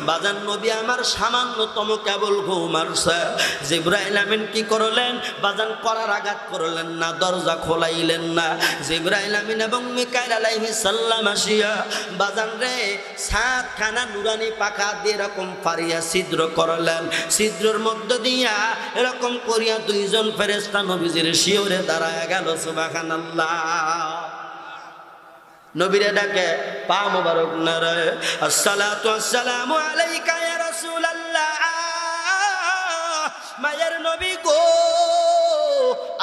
বাজান নবী আমার সামান্যতম কেবল ঘুম আসছে। জিবরাইল আমিন কি করলেন? বাজান করার আঘাত করলেন না, দরজা খোলাইলেন না। জিবরাইল আমিন এবং মিকাইল আলাইহিস সালাম আসিয়া বাজান রে সাতখানা নুরানি পাখা দিয়ে এরকম পারিয়া ছিদ্র করলেন। ছিদ্রের মধ্য দিয়া এরকম করিয়া দুইজন ফেরেশতা নবীজির শিওরে দাঁড়ায় গেল। সুবহানাল্লাহ। নবীরে ডাকে পা মোবারক নারায়, আসসালাতু আসসালামু আলাইকা ইয়া রাসূলুল্লাহ। মায়ের নবী গো,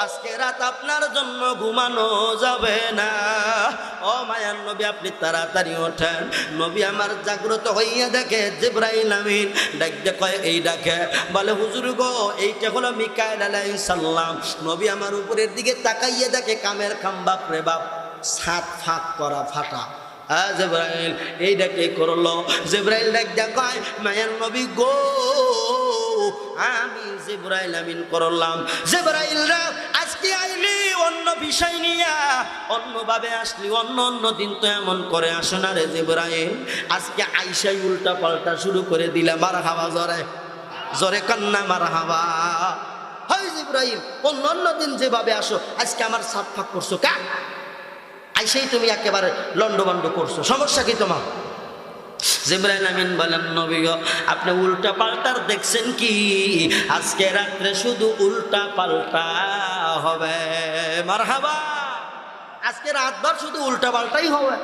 আজকে রাত আপনার জন্য ঘুমানো যাবে না। ও মায়ার নবী আপনি তাড়াতাড়ি ওঠেন। নবী আমার জাগ্রত হইয়া দেখে জিবরাইল আমিন ডাকতে কয় এই ডাকে, বলে হুজুর গো এইটা হলো মিকাইল আলাইহিস সালাম। নবী আমার উপরের দিকে তাকাইয়া দেখে কামের খাম্বা রে বাপ, সাত ফাঁক করা ফাটা। জিবরাইল এই ডাকে করলো। জিবরাইল ডাক কয় মায়ার নবী গো, আমি জিবরাইল আমিন করলাম। জিবরাইল রা আজকে আইলি অন্য বিষয় নিয়া, অন্যভাবে আসলি, অন্য দিন তো এমন করে আসো না রে জিবরাইল। আজকে আইসাই উল্টা পাল্টা শুরু করে দিলে। মারহাবা, জোরে জোরে কন্যা মারহাবা। হয় জিবরাইল অন্য দিন যেভাবে আসো, আজকে আমার সাত ফাঁক করছো কা? আইসাই তুমি একেবারে লন্ডভন্ড করছো, সমস্যা কি তোমার? জিবরাইল আমিন বলেন নবী গো আপনি উল্টা পাল্টার দেখছেন কি? আজকে রাত্রে শুধু উল্টা পাল্টা হবে। মারহাবা, আজকে রাতভর শুধু উল্টা পাল্টাই হবে।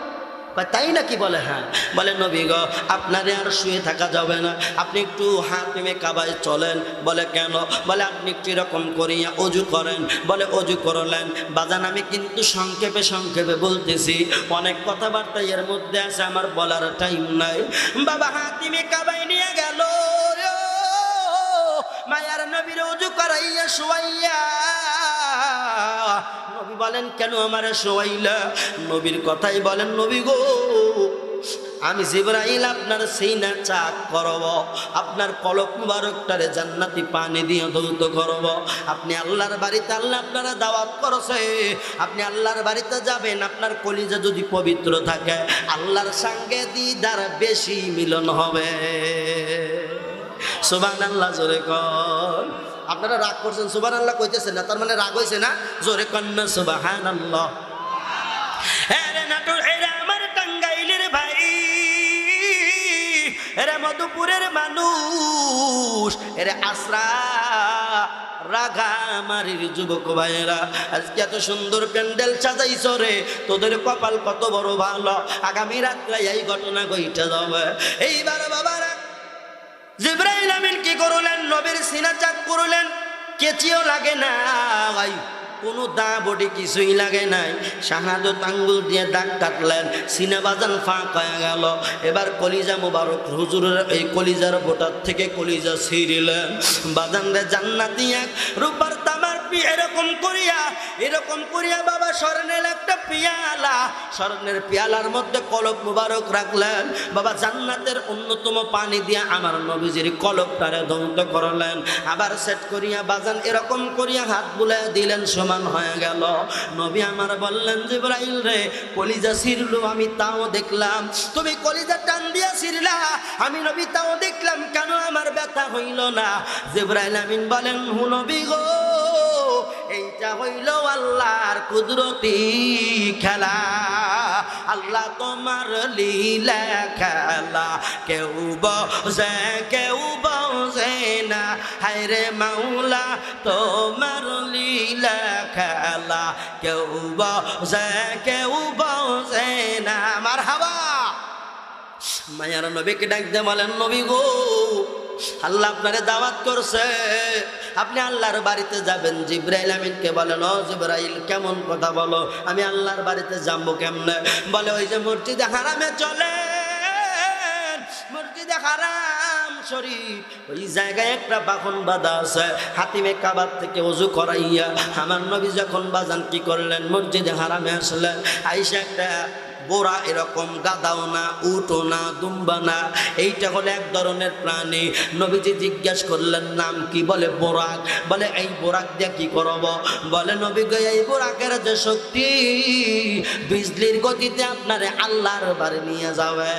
তাই নাকি? বলে হ্যাঁ। বলে নবী গো আপনারে আর শুয়ে থাকা যাবে না, আপনি একটু হাতিমে কাবায় চলেন। বলে কেন? বলে আপনি একটু এরকম করিয়া অজু করেন। বলে অজু করলেন। বাজান আমি কিন্তু সংক্ষেপে বলতেছি, অনেক কথাবার্তা এর মধ্যে আছে, আমার বলার টাইম নাই। বাবা হাতিমে কাবায় নিয়ে গেল, মায়ার নবীর অজু করাইয়া শোয়াইয়া। নবী বলেন কেন আমারে শোয়াইলা? নবীর কথাই বলেন নবী গো আমি জিবরাইল আপনার সিনা চাক করব, আপনার কলক মুবারকটারে জান্নাতি পানি দিয়ে ধৌত করব। আপনি আল্লাহর বাড়িতে, আল্লাহ আপনারা দাওয়াত করেছে, আপনি আল্লাহর বাড়িতে যাবেন। আপনার কলিজা যদি পবিত্র থাকে, আল্লাহর সঙ্গে দিদার বেশি মিলন হবে। সুবহানাল্লাহ, জোরে কর। আপনারা রাগ করছেন, সুবহানাল্লাহ কইতেছেন না, তার মানে রাগ হইছে না? জোরে কন্যা সুবহানাল্লাহ। আরে নাটোর, এরা আমার টাঙ্গাইলের ভাই, এরা মধুপুরের মানুষ, এরা আসরা রাগামারির যুবক ভাইয়েরা, আজকে এত সুন্দর প্যান্ডেল সাজাইছ রে, তোদের কপাল কত বড় ভালো। আগামী রাত্রে এই ঘটনা ঘটে যাবে। এইবার বাবারা জিবরাইল আমিন কি করলেন? নবীর সিনা চাক করলেন, কেচিও লাগে না, কোনো দা বডি কিছুই লাগে নাই। শাহাদত আঙ্গুল দিয়ে দাগ কাটলেন, সিনা বাজান ফাঁক হয়ে গেল। এবার কলিজা মুবারক হুজুরের এই কলিজার বোটার থেকে কলিজা ছিঁড়িলেন। বাজান রে জান্নাতি এক রূপার তামার এরকম করিয়া বাবা স্বর্ণের একটা পিয়ালা, স্বর্ণের পিয়ালার মধ্যে কলব মুবারক রাখলেন। বাবা জান্নাতের অন্যতম পানি দিয়ে আমার নবীজির কলবটারে ধৌত করলেন। আবার সেট করিয়া বাজান এরকম করিয়া হাত বুলাই দিলেন, সমান হয়ে গেল। নবী আমার বললেন জিবরাইল রে কলিজা ছিঁড়লো, আমি তাও দেখলাম। তুমি কলিজা টান দিয়া ছিঁড়লা, আমি নবী তাও দেখলাম, কেন আমার ব্যথা হইল না? জিবরাইল আমিন বলেন হু নবী গো এইটা হইল আল্লাহর কুদরতি খেলা, আল্লাহ তোমার লীলা খেলা, কেউ বোঝে না, হায়রে মাওলা তোমার লীলা খেলা, কেউ বোঝে না। মারহাবা। মায়ার নবীকে ডাক দিয়ে বলেন নবী গো আল্লাহ আপনারে দাওয়াত করছে, আপনি আল্লাহর বাড়িতে যাবেন। জিবরাইল আমিনকে বলেন ও জিবরাইল কেমন কথা বলো, আমি আল্লাহর বাড়িতে যাবো কেমনে? বলে ওই যে মসজিদে হারামে চলে, মসজিদে হারাম শরীফ, ওই জায়গায় একটা বাহন বাঁধা আছে। হাতিমে কাবার থেকে ওযু করাইয়া আমার নবী যখন বাজান কি করলেন, মসজিদে হারামে আসলেন। আইসা একটা বোরা এরকম গাদাও না, উটও না, দুম্বা না, এইটা হলো এক ধরনের প্রাণী। নবীজি জিজ্ঞাসা করলেন নাম কি? বলে বোরাক। বলে এই বোরাক দিয়ে কি করব? বলে নবী গো এই বোরাকের যে শক্তি, বিজলির গতিতে আপনারে আল্লাহর বাড়ি নিয়ে যাবে।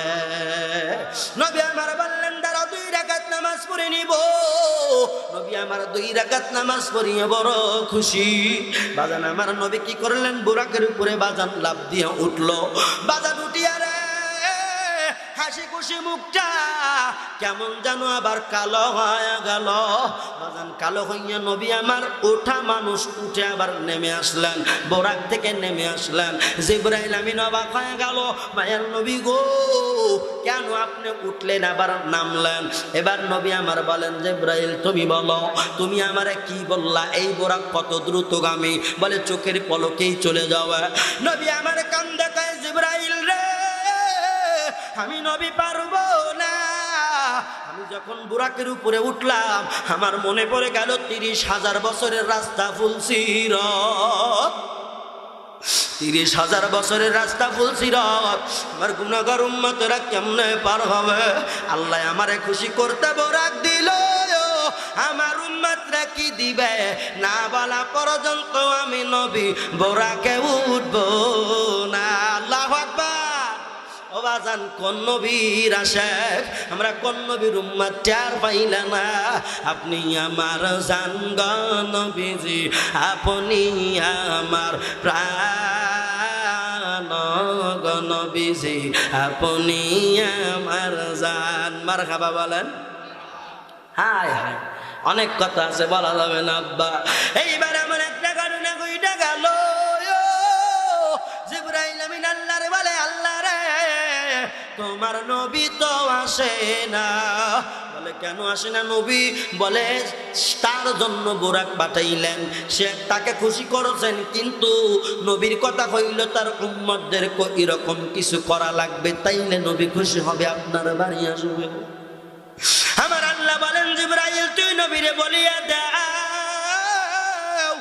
নবী আমার বললেন দাঁড়াও 2 রাকাত নামাজ পড়ে নিব। নবী আমার 2 রাকাত নামাজ পড়িয়ে বড় খুশি। বাজান আমার নবী কি করলেন? বোরাকের উপরে বাজান লাফ দিয়ে উঠলো। বাজান উঠিয়া রে হাসি খুশি মুখটা কেমন যেন আবার কালো হয়ে গেল। বাজান কালো হইয়া নবী আমার ওঠা মানুষ উঠে আবার নেমে আসলেন, বোরাক থেকে নেমে আসলেন। জিবরাইল আমিন অবাক হয়ে গেল, মায়ের নবী গো কেন আপনি উঠলেন আবার নামলেন? এবার নবী আমার বলেন জিবরাইল তুমি বলো, তুমি আমারে কি বললা? এই বোরাক কত দ্রুতগামী? বলে চোখের পলকেই চলে যাওয়া। নবী আমার কান্দে কয় জিবরাইল রে আমি নবী পারবো না। আমি যখন বুরাকের উপরে উঠলাম আমার মনে পড়ে গেল 30,000 বছরের রাস্তা ফুলসিরাত। 30,000 বছরের রাস্তা ফুলসিরাত আমার গুনাহগার উম্মতেরা কেমনে পার হবে? আল্লাহ আমারে খুশি করতে বোরাক দিল, আমার উম্মতরা কি দিবে না বলা পর্যন্ত আমি নবী বোরাকে উঠবো না। আল্লাহু আকবার। ও বাজান কোন নবীর আশেক আমরা, কোন নবীর উম্মত টের পাইলা না? আপনি আমার জান গো নবীজি, আপনি আমার প্রাণ গো নবীজি, আপনি আমার জান। মারহাবা বলেন। হায় হায় অনেক কথা আছে বলা যাবে না আব্বা। এইবার আমার একটা ঘটনা কইটা গেল। জিবরাইল আমিন আল্লাহরে বলে আল্লাহ রে তোমার নবী তো আসে না। বলে কেন আসে না নবী? বলে তার জন্য বোরাক পাঠাইলেন, সে তাকে খুশি করেছেন, কিন্তু নবীর কথা হইল তার উম্মতদের এরকম কিছু করা লাগবে, তাইলে নবী খুশি হবে, আপনার বাড়ি আসবে। আমার আল্লাহ বলেন জিবরাইল তুই নবীরে বলিয়া দাও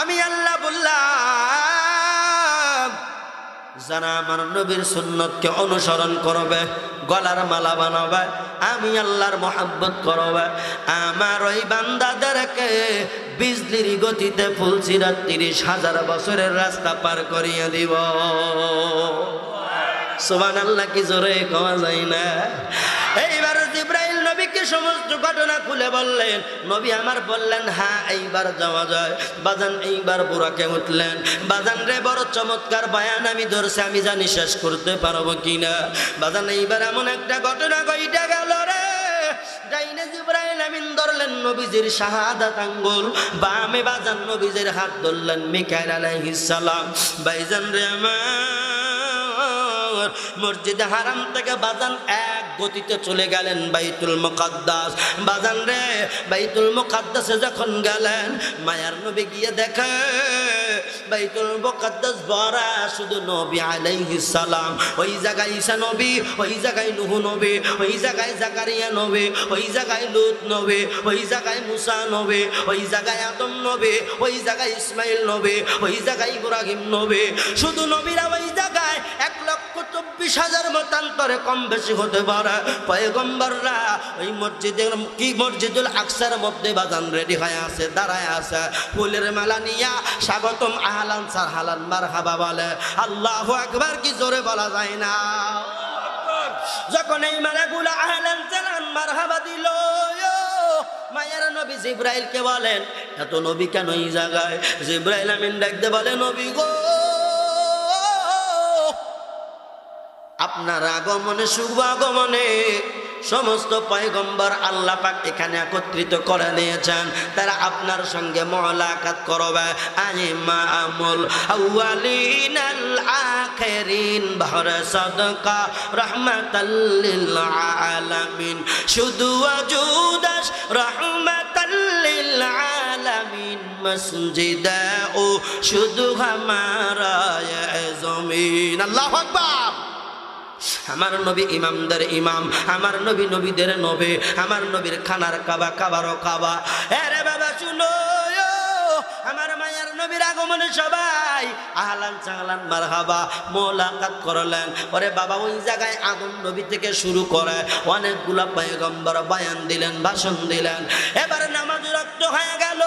আমি আল্লাহ বললাম যারা আমার নবীর সুন্নতকে অনুসরণ করবে, গলার মালা বানাবে, আমি আল্লাহর মহব্বত করবে, আমার ওই বান্দাদেরকে বিজলির গতিতে ফুলসিরাত 30,000 বছরের রাস্তা পার করিয়ে দিব। সুবহানাল্লাহ কি জোরে কওয়া যায় না? এইবার জিবরাইল নবীকে সমস্ত ঘটনা খুলে বললেন। নবী আমার বললেন হ্যাঁ এইবার যাওয়া যায়। বাজান এইবার বুরাকে উঠলেন। বাজান রে বড় চমৎকার বয়ান আমি ধরছি, আমি জানি শেষ করতে পারবো কিনা। বাজান এইবার এমন একটা ঘটনা কইটা গেল রে, ডাইনে জিবরাইল আমিন ধরলেন নবীজির শাহাদাত আঙ্গুল, বামে বাজান নবীজির হাত ধরলেন মিকাইল আলাইহিস সালাম। ভাইজান রে আমার মসজিদে হারাম থেকে বাজান এক গতিতে চলে গেলেন বাইতুল মুকাদ্দাস। বাজান রে বাইতুল মুকাদ্দাসে যখন গেলেন মায়ার নবী গিয়ে দেখে বাইতুল মুকাদ্দাস ভরা শুধু নবী আলাইহিস সালাম। ওই জায়গায় ঈসা নবী, ওই জায়গায় নূহ নবী, ওই জায়গায় জাকারিয়া নবী, ওই জায়গায় লূত নবী, ওই জায়গায় মুসা নবী, ওই জায়গায় আদম নবী, ওই জায়গায় ইসমাইল নবী, ওই জায়গায় ইব্রাহিম নবী। শুধু নবীরা ওই জায়গায় 1,24,000 মতান্তরে কম বেশি হতে পারে। পয়গম্বররা ওই মসজিদের কি মসজিদুল আকসার মধ্যে বাজান রেডি হয়ে আছে, দাঁড়ায় আছে, ফুলের মালা নিয়া স্বাগতম আহলান সাহলান মারহাবা বলে। আল্লাহু আকবার কি জোরে বলা যায় না? যখন এই মালাগুলো আহলান সাহলান মারহাবা দিল, মায়ের নবী জিবরাইলকে বলেন এত নবী কেন এই জায়গায়? জিবরাইল আমিন ডাকতে বলে নবী গো আপনার আগমনে শুভ আগমনে সমস্ত পয়গম্বর আল্লাহ পাক এখানে একত্রিত করে নিয়েছেন, তারা আপনার সঙ্গে মুলাকাত করবে। আইমামুল আউয়ালিন আল আখিরিন বহরে সাদকা রাহমাতাল লিল আলামিন, শুধু ওয়াজুদাস রাহমাতাল লিল আলামিন, মসজিদে ও শুধু হামারা ইয়ে জমিন। আল্লাহু আকবার। আমার নবী ইমামদের ইমাম, আমার নবী নবীদের নবী, আমার নবীর খানার কাবা কাবারও কাবা। আরে বাবা শুনো, আমার মায়ের নবী নবীর আগমনে সবাই আহলান সাহলান মারহাবা মোলাকাত করলেন। ওরে বাবা, ওই জায়গায় আদম নবী থেকে শুরু করে অনেকগুলা পয়গম্বর বয়ান দিলেন, ভাষণ দিলেন। এবার নামাজ রক্ত হয়ে গেল।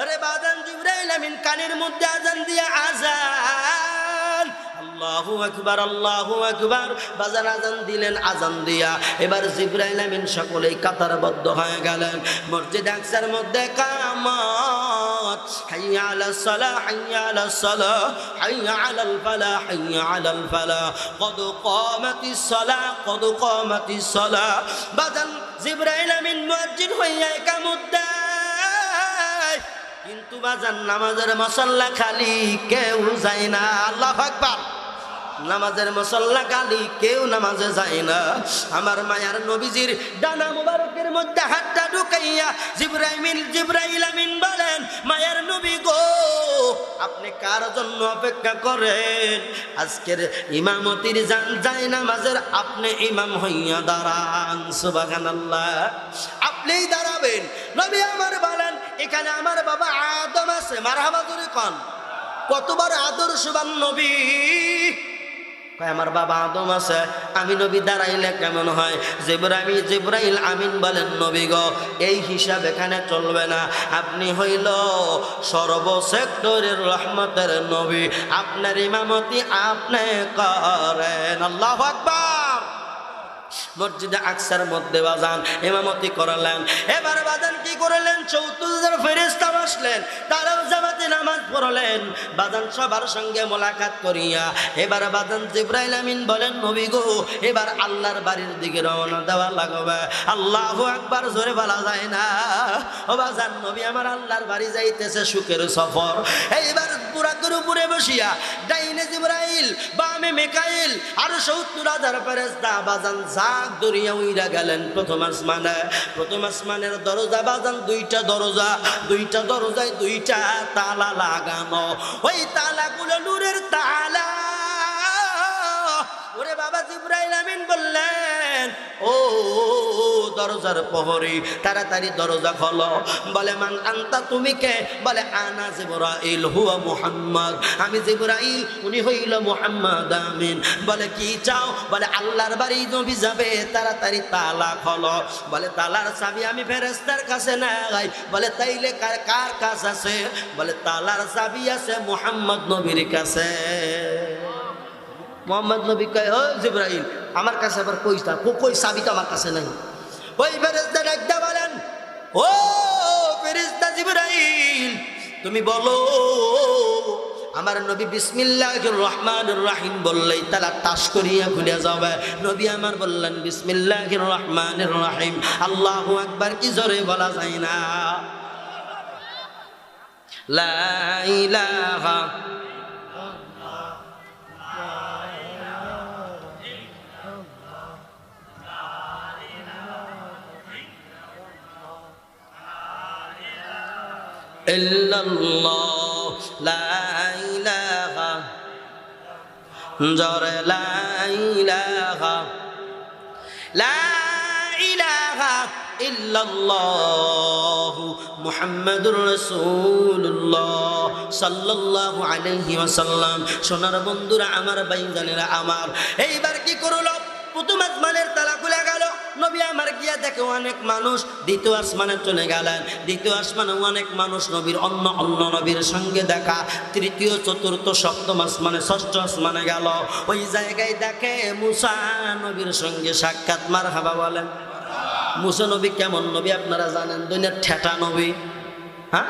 আরে বাজান জিবরাইল আমিন কানের মধ্যে আজান দিয়া আজান, আল্লাহু আকবার আল্লাহু আকবার, বাজান আজান দিলেন। আজান দিয়া এবার জিবরাইল আমিন সকলেই কাতারবদ্ধ হয়ে গেলেন। মসজিদ আকসার মধ্যে কামাত, হাইয়া আলাস সালাহ হাইয়া আলাস সালাহ হাইয়া আলাল ফালাহ হাইয়া আলাল ফালাহ, কদ কামাতিস সালাহ কদ কামাতিস সালাহ। বাজান জিবরাইল আমিন মুয়াজ্জিন হইয়া ইকামত দেয়, কিন্তু বাজান নামাজের মুসাল্লা খালি কেউ যায় না। আল্লাহু আকবার। নামাজের মুসাল্লা খালি কেউ নামাজে যায় না। আমার মায়ার নবীজির ডানা মুবারকের মধ্যে হাতটা ঢুকাইয়া জিবরাইল আমিন বলেন, মায়ার নবী গো, আপনি কার জন্য অপেক্ষা করেন? আজকের ইমামতির যায় নামাজের আপনি ইমাম হইয়া দাঁড়ান। সুবহানাল্লাহ, আপনিই দাঁড়াবেন। নবী আমার বলেন, এখানে আমার বাবা আদম আছে। মারহাবা জোরে কোন। কতবার আদর্শবান নবী। আমার বাবা আদম আছে, আমি নবী দাঁড়াইলে কেমন হয়? জিবরাইল আমিন বলেন, নবী গো, এই হিসাব এখানে চলবে না। আপনি হইল সর্বসেক্টরের রহমতের নবী, আপনার ইমামতি আপনি করেন। আল্লাহু আকবার। মসজিদে আকসার মধ্যে বাজান ইমামতি করালেন। এবার বাজান কি করলেন? ৭৪,০০০ ফেরেশতা বসলেন, তারাও জামাতে নামাজ পড়লেন। বাজান সবার সঙ্গে মোলাকাত করিয়া এবার বাজান জিবরাইল আমিন বলেন, নবী গো, এবার আল্লাহর বাড়ির দিকে রওনা দেওয়া লাগবে। আল্লাহু আকবার জোরে বলা যায় না। ও বাজান, নবী আমার আল্লাহর বাড়ি যাইতেছে, সুখের সফর। এইবার বুরাকের উপরে বসিয়া ডাইনে জিবরাইল, বামে মিকাইল, আর ৭০,০০০ ফেরেশতা বাজান জাগ দরিয়া উইরা গেলেন প্রথম আসমানে। প্রথম আসমানের দরজা বাজান দুইটা দরজায় দুইটা তালা লাগানো। ওই তালাগুলো নূরের তালা। ওরে বাবা, জিবরাইল আমিন বললেন, ও দরজার প্রহরী, তাড়াতাড়ি দরজা খোলো। বলে, মান আনতা, তুমি কে? বলে, আনা জিবরাইল হুয়া মুহাম্মদ, আমি জিবরাইল, উনি হইল মুহাম্মদ আমিন। বলে, কি চাও? বলে, আল্লাহর বাড়ি নবী যাবে, তাড়াতাড়ি তালা খোলো। বলে, তালার চাবি আমি ফেরেশতার কাছে নাই। বলে, তাইলে কার কাছে আছে? বলে, তালার চাবি আছে মুহাম্মদ নবীর কাছে। মোহাম্মদ নবী কয়, ও জিবরাইল, আমার কাছে আবার কই চাবি তো আমার কাছে নাই। ওই ফেরেশতা ডাকতে বলেন, ও ফেরেশতা জিবরাইল, তুমি বলো। আমার নবী বিসমিল্লাহির রহমানির রহিম বললেই তালা টাস করিয়া খুলে যাবে। নবী আমার বললেন, বিসমিল্লাহির রহমানির রহিম। আল্লাহু আকবার কি জোরে বলা যায় না? লা ইলাহা ইল্লাল্লাহ, লা ইলাহা, জোরে লা ইলাহা, লা ইলাহা ইল্লাল্লাহ মুহাম্মাদুর রাসূলুল্লাহ সাল্লাল্লাহু আলাইহি ওয়াসাল্লাম। সোনার বন্ধুরা আমার, ভাইজানেরা আমার, এইবার কি করলো? প্রথম আসমানের তালা খুলে গেল। নবী আমার গিয়া দেখে অনেক মানুষ। দ্বিতীয় আসমানে চলে গেলেন। দ্বিতীয় আসমানে অনেক মানুষ, নবীর অন্য নবীর সঙ্গে দেখা। তৃতীয়, চতুর্থ, সপ্তম আসমানে, ষষ্ঠ আসমানে গেল। ওই জায়গায় দেখে মুসা নবীর সঙ্গে সাক্ষাৎ। মারহাবা বলেন। মুসা নবী কেমন নবী আপনারা জানেন? দুনিয়ার ঠেটা নবী। হ্যাঁ,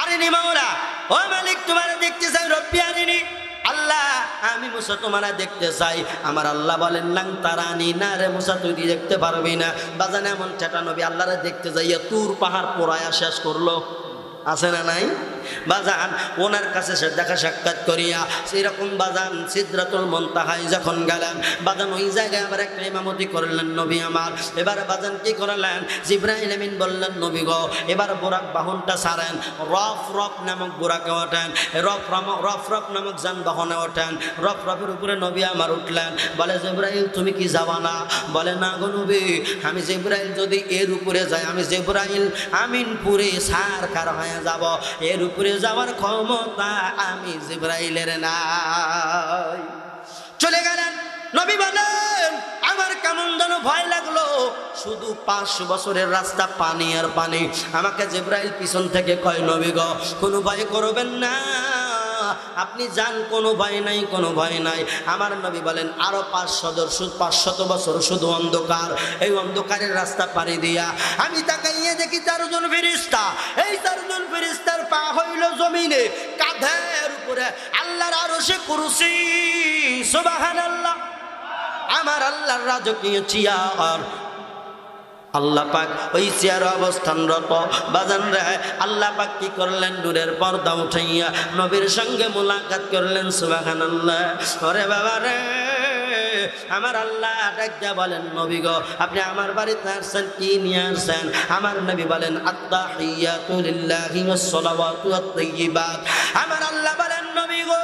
আরিনি মাওলা, ও মালিক, তোমার দেখতে চাই। রব্বি আরিনি, আল্লাহ আমি মুসা তোমারা দেখতে চাই। আমার আল্লাহ বলেন, লাং তারানি, না রে মুসা, তুই দেখতে পারবি না। বাজান এমন ঠেটা নবী আল্লাহরে দেখতে যাইয়া তুর পাহাড় পোড়ায়া শেষ করলো। আছে না নাই? বাজান ওনার কাছে সে দেখা সাক্ষাৎ করিয়া সেরকম বাজান সিদরাতুল মুনতাহায় যখন গেলেন বাজান ওই জায়গায় আবার একটা ইমামতি করলেন নবী আমার। এবার বাজান কি করলেন, জিবরাইল আমিন বললেন নবী গো এবার বুরাক বাহনটা ছাড়েন, রফ নামক বুরাকে ওঠেন, রফ নামক যানবাহনে ওঠেন। রফের উপরে নবী আমার উঠলেন। বলে জিবরাইল তুমি কি যাবা না? বলে না গো নবী, আমি জিবরাইল যদি এর উপরে যাই আমি জিবরাইল আমিন পুরে সারকার হয়ে যাব, এর উপরে যাওয়ার ক্ষমতা আমি জিবরাইলের নাই। চলে গেলেন। নবী বলেন আমার কেমন যেন ভয় লাগলো, শুধু 5 বছরের রাস্তা পানি আর পানি। আমাকে জিবরাইল পিছন থেকে কয় নবী গো কোনো ভয় করবেন না, আপনি যান, কোনো ভয় নাই, কোনো ভয় নাই। আমার নবী বলেন আরো 500 বছর শুধু অন্ধকার। এই অন্ধকারের রাস্তা পাড়ি দিয়া আমি তাকাইয়ে দেখি 4 জন ফেরেশতা। এই 4 জন ফেরেশতার পা হইল জমিনে, কাঁধের উপরে আল্লাহর আরশে কুরসি। সুবহানাল্লাহ। আমার আল্লাহর রাজকীয় চেয়ার। আল্লাহ পাক ওই চেয়ার অবস্থানরত বাজান রে আল্লাহ পাক কি করলেন, নূরের পর্দা উঠাইয়া নবীর সঙ্গে মুলাকাত করলেন। সুবহানাল্লাহ। ওরে বাবা রে আমার আল্লাহ ডাকতে বলেন নবী গো আপনি আমার বাড়িতে আসছেন, কি নিয়ে আসছেন? আমার নবী বলেন আত্তাহিয়াতু লিল্লাহি ওয়াস সালাওয়াতু ওয়াত তাইয়্যিবাত। আমার আল্লাহ বলেন নবী গো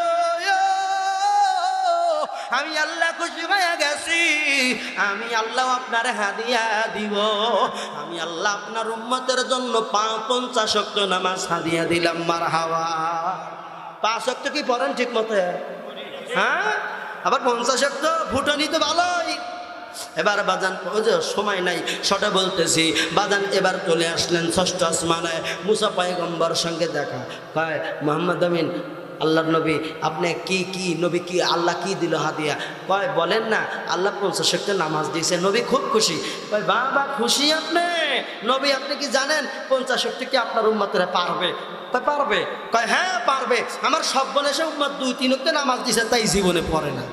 আমি আল্লাহ খুশি হয়ে গেছি, আমি আল্লাহ আপনার হাদিয়া দিব। আমি আল্লাহ আপনার উম্মতের জন্য 50 ওয়াক্ত নামাজ হাদিয়া দিলাম। মারহাবা। 5 ওয়াক্ত কি পড়েন ঠিক মতো? হ্যাঁ, আবার 50 ওয়াক্ত ফুটানি তো ভালোই। এবার বাজান সময় নাই সেটা বলতেছি। বাজান এবার চলে আসলেন 6ষ্ঠ আসমানে। মুসা পয়গম্বর সঙ্গে দেখা। কয় মুহাম্মদ আমিন আল্লাহর নবী আপনি কি নবী কি আল্লাহ কি দিল হাদিয়া? কয় বলেন না, আল্লাহ 50 ওয়াক্ত নামাজ দিয়েছে। নবী খুব খুশি। কয় বাবা খুশি আপনি? নবী আপনি কি জানেন 50 ওয়াক্ত কি আপনার উম্মতরা পারবে? পারবে। কয় হ্যাঁ পারবে। আমার সব বনেসে উম্মত 2-3 ওয়াক্ত নামাজ দিয়েছে, তাই জীবনে পড়ে না।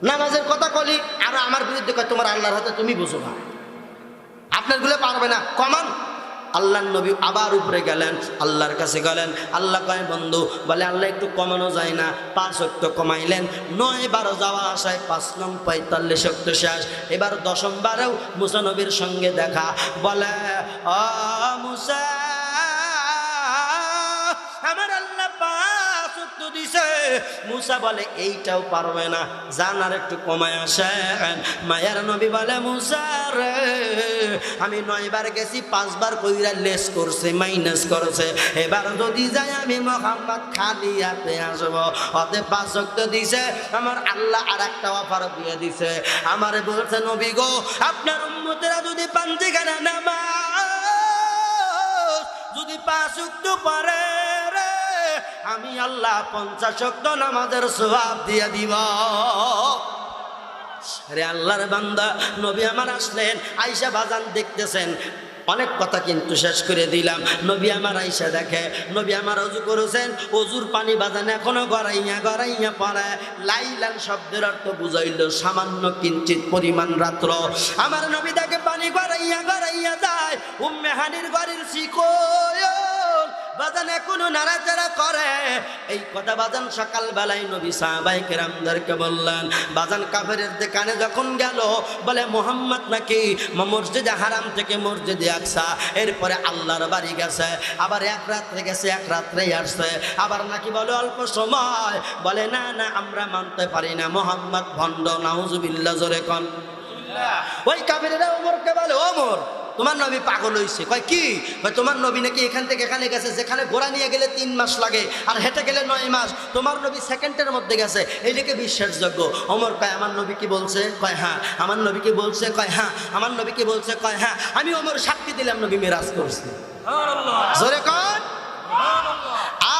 নামাজের কথা বলি আর আমার বিরুদ্ধে কয় তোমার আল্লাহর হাতে তুমি বুঝো না, আপনারগুলো পারবে না, কমান। আল্লাহর নবী আবার উপরে গেলেন, আল্লাহর কাছে গেলেন। আল্লাহ কয় বন্ধু বলে আল্লাহ একটু কমানো যায় না? 5 ওয়াক্ত কমাইলেন। 9-12 যাওয়া আসায় 5 নং 45 ওয়াক্ত শেষ। এবার 10ম বারেও মুসা নবীর সঙ্গে দেখা। বলে ও মুসা আমার আল্লাহ 5 ওয়াক্ত দিছে। মুসা বলে এইটাও পারবে না, জান আর একটু কমায় আসেন। মায়ার নবী বলে মুসা রে আমি 9 বার গেছি, 5 বার কইরা লেস করছে, মাইনাস করছে। এবার যদি যাই আমি মুহাম্মদ খালি হাতে আসবো। অতে 5 ওয়াক্ত দিছে। আমার আল্লাহ আর একটা অফার দিয়ে দিছে। আমারে বলছে নবী গো আপনার উম্মতেরা যদি পাঞ্জিখানা নামাজ যদি 5 ওয়াক্ত পড়ে আমি আল্লাহ 50 ওয়াক্ত নামাজের সওয়াব দিয়ে দিব। রে আল্লাহর বান্দা নবী আমার আসলেন। আয়েশা বাজান দেখতেছেন। অনেক কথা কিন্তু শেষ করে দিলাম। নবী আমার আয়েশা দেখে নবী আমার ওযু করেছেন, ওযুর পানি বাজান এখনো গড়াইয়া পড়ে। লাইলান শব্দের অর্থ বুঝাইল সামান্য কিঞ্চিত পরিমাণ রাত্র। আমার নবী দেখে পানি গড়াইয়া যায়। উম্মে হানির ঘরের শিকল বাজান এখনো নাড়াচাড়া করে। এই কথা বাজান সকাল বেলায় নবী সাহাবায়ে কেরামদেরকে বললেন। বাজান কাফেরদের কানে যখন গেল বলে মুহাম্মদ নাকি মসজিদে হারাম থেকে মসজিদে আকসা, এরপরে আল্লাহর বাড়ি গেছে, আবার 1 রাত্রে গেছে, 1 রাত্রেই আসছে, আবার নাকি বলে অল্প সময়। বলে না আমরা মানতে পারি না, মুহাম্মদ ভণ্ড। নাউজুবিল্লাহ। জোরে কোন। ওই কাফেররা ওমরকে বলে ওমর তোমার নবী পাগল হইছে। কয় কি? কয় তোমার নবী নাকি এখান থেকে এখানে গেছে, যেখানে ঘোড়া নিয়ে গেলে 3 মাস লাগে আর হেঁটে গেলে 9 মাস। তোমার নবী সেকেন্ডের মধ্যে গেছে, এইটাকে বিশ্বাসযোগ্য। ওমর কয় আমার নবী কি বলছে? কয় হ্যাঁ। আমার নবী কি বলছে? কয় হ্যাঁ। আমার নবী কি বলছে? কয় হ্যাঁ। আমি ওমর সাক্ষী দিলাম নবী মেরাজ করছে। জোরে কন।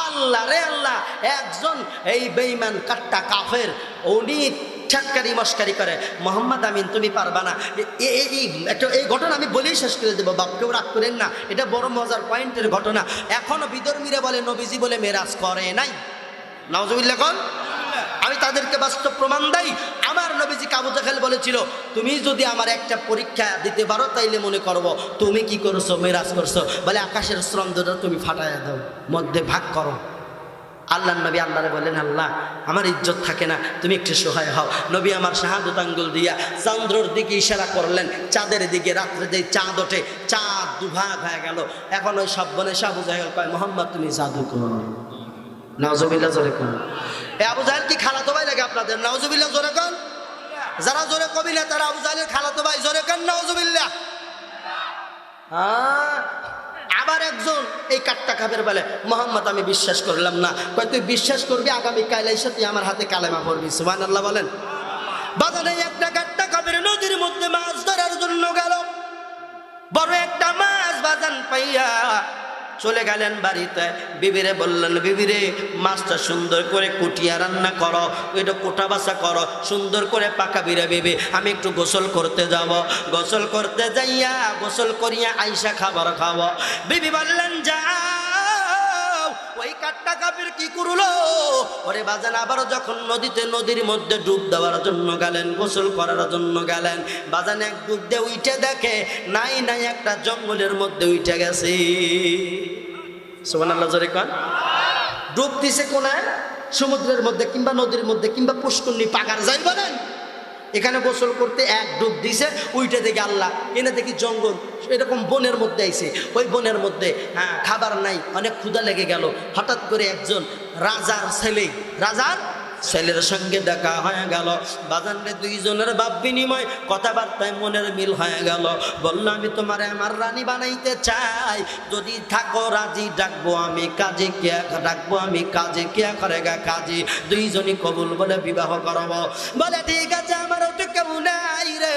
আল্লাহ রে আল্লাহ। একজন এই বেঈমান কাট্টা কাফের উনি ঠেটকারি মস্কারি করে, মোহাম্মদ আমিন তুমি পারবা না। এই ঘটনা আমি বলেই শেষ করে দেবো, বাপ কেউ রাগ করেন না, এটা বড় মজার পয়েন্টের ঘটনা। এখনো বিধর্মীরা বলে নবীজি বলে মেরাজ করে নাই। নাউজুবিল্লাহ কোন। আমি তাদেরকে বাস্তব প্রমাণ দেই। আমার নবীজি আবু জাহেল বলেছিল, তুমি যদি আমার একটা পরীক্ষা দিতে পারো তাইলে মনে করবো তুমি কি করছো, মেরাজ করছো। বলে আকাশের স্রন্দটা তুমি ফাটাইয়া দাও, মধ্যে ভাগ করো। আল্লাহ নবী আল্লাহরে বললেন, আল্লাহ আমার ইজ্জত থাকে না, তুমি একটু সহায় হও। নবী আমার শাহাদত আঙ্গুল দিয়া চন্দ্রর দিকে ইশারা করলেন, চাঁদের দিকে। রাত্রে যে চাঁদ ওঠে, চাঁদ দুভাগ হয়ে গেল। এখন ওই সব বনে আবু জাহেল কয়, মোহাম্মদ তুমি জাদু করো। নাউজুবিল্লাহ জোরে কোন। এ আবু জাহেল কি খালাতো ভাই লাগে আপনাদের? নাউজুবিল্লাহ জোরে কোন। যারা জোরে কবি না তারা আবু জাহেলের খালাতো ভাই, জোরে কোন নাউজুবিল্লাহ। আবার একজন এই কাট্টা কাফের বলে, মোহাম্মদ আমি বিশ্বাস করলাম না। কয় তুই বিশ্বাস করবি, আগামী কাল এসে তুই আমার হাতে কালেমা পড়বি। সুবহানাল্লাহ বলেন। বাজারে একটা কাট্টা কাফের নদীর মধ্যে মাছ ধরার জন্য গেল। বড় একটা মাছ বাজান পাইয়া চলে গেলেন বাড়িতে। বিবিরে বললেন, বিবিরে মাছটা সুন্দর করে কুটিয়া রান্না করো, ওইটা কোটা বাসা করো, সুন্দর করে পাকাবিরে বিবি, আমি একটু গোসল করতে যাব। গোসল করতে যাইয়া গোসল করিয়া আইসা খাবার খাবো। বিবি বললেন, যাও। ওই কাট্টা কাফের কি করলো, ওরে বাজান আবারও যখন নদীর মধ্যে ডুব দেওয়ার জন্য গেলেন, গোসল করার জন্য গেলেন, বাজান এক ডুব দিয়ে উঠে দেখে নাই একটা জঙ্গলের মধ্যে উঠে গেছে। সুবহানাল্লাহ জোরে কোন। ডুব দিছে কোনায়? সমুদ্রের মধ্যে কিংবা নদীর মধ্যে কিংবা পুষ্করণী পাকার যাই বলেন, এখানে গোসল করতে এক ডুব দিছে, উইটে দেখে আল্লাহ এনে দেখি জঙ্গল, এরকম বনের মধ্যে আইছে। ওই বনের মধ্যে খাবার নাই, অনেক ক্ষুধা লেগে গেল। হঠাৎ করে একজন রাজার ছেলের সঙ্গে দেখা হয়ে গেল। বাজানরে দুইজনের ভাব বিনিময়, কথাবার্তায় মনের মিল হয়ে গেল। বললো, আমি তোমারে আমার রানী বানাইতে চাই, যদি থাকো রাজি ডাকবো আমি কাজে, কে ডাকবো আমি কাজে, কে করেগা কাজী। দুইজনই কবুল বলে বিবাহ করবো। বলে ঠিক আছে, আমারও তো কেউ নাই রে,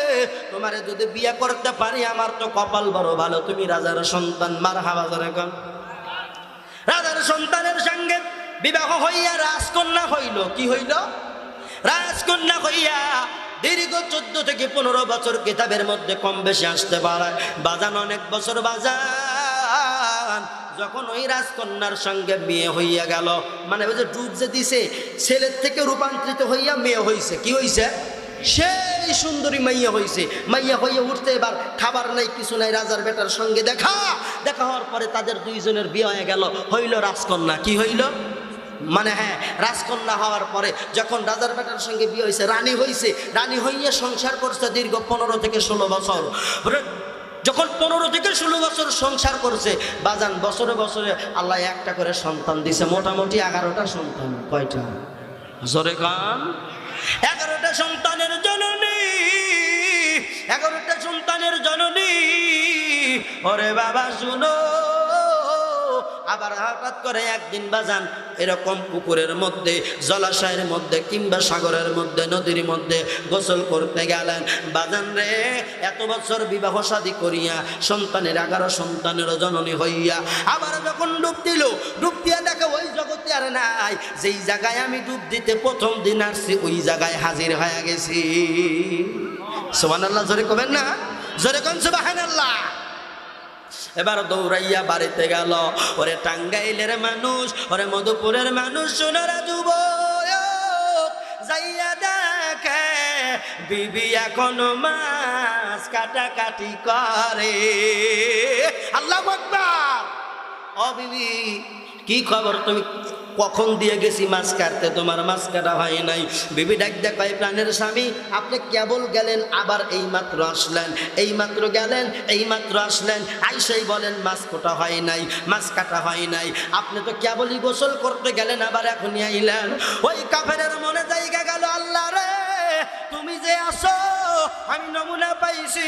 তোমারে যদি বিয়ে করতে পারি আমার তো কপাল বড় ভালো, তুমি রাজার সন্তান। মারহাবা জোরে কোন। রাজার সন্তানের সঙ্গে বিবাহ হইয়া রাজকন্যা হইল। কি হইল? রাজকন্যা হইয়া দীর্ঘ 14 থেকে 15 বছর কিতাবের মধ্যে কম বেশি আসতে পারে। বাজান অনেক বছর বাজান যখন ওই রাজকন্যার সঙ্গে মেয়ে হইয়া গেল, মানে ওই যে ডুব যে দিছে, ছেলের থেকে রূপান্তরিত হইয়া মেয়ে হইছে। কি হইছে? সেই সুন্দরী মাইয়া হইছে। মাইয়া হইয়া উঠতে এবার খাবার নাই, কিছু নাই। রাজার বেটার সঙ্গে দেখা হওয়ার পরে তাদের দুইজনের বিয়ে হয়ে গেল, হইল রাজকন্যা। কি হইল? মানে হ্যাঁ, রাজকন্যা হওয়ার পরে যখন রাজার বেটার সঙ্গে বিয়ে হয়েছে, রানী হয়েছে। রানী হইয়া সংসার করছে দীর্ঘ 15 থেকে 16 বছর। যখন 15 থেকে 16 বছর সংসার করছে, বাজান বছরে বছরে আল্লাহ একটা করে সন্তান দিছে, মোটামুটি 11টা সন্তান। কয়টা? জোরে কান। 11টা সন্তানের জননী, 11টা সন্তানের জননী। ওরে বাবা শুনো, আবার হঠাৎ করে একদিন বাজান এরকম পুকুরের মধ্যে, জলাশয়ের মধ্যে কিংবা সাগরের মধ্যে, নদীর মধ্যে গোসল করতে গেলেন। বাজান রে, এত বছর বিবাহ শাদী করিয়া সন্তানের 11 সন্তানের জননী হইয়া আবার যখন ডুব দিল, ডুব দিয়ে দেখে ওই জগতে আর নাই। যেই জায়গায় আমি ডুব দিতে প্রথম দিন আসছি, ওই জায়গায় হাজির হয়ে গেছি। সুবহানাল্লাহ জোরে কবেন না? জোরে কোন সুবহানাল্লাহ। এবার দৌড়াইয়া বাড়িতে গেল। ওরে টাঙ্গাইলের মানুষ, ওরে মধুপুরের মানুষ, সোনারা যুবক যাইয়া দেখে বিবি এখনো মাছ কাটাকাটি করে। আল্লাহু আকবার। ও বিবি, কি খবর? তুমি কখন দিয়ে গেছি মাছ কাটতে, তোমার মাছ কাটা হয় নাই। বিবি ডাক দেখায়, প্রাণের স্বামী আপনি কেবল গেলেন, আবার এই মাত্র আসলেন, এই মাত্র গেলেন, এই মাত্র আসলেন, আইসাই বলেন মাছ কাটা হয় নাই, মাছ কাটা হয় নাই। আপনি তো কেবলই গোসল করতে গেলেন, আবার এখনই আইলেন। ওই কাফেরের মনে জায়গা গেল, আল্লাহ রে তুমি যে আসো আমি নমুনা পাইছি।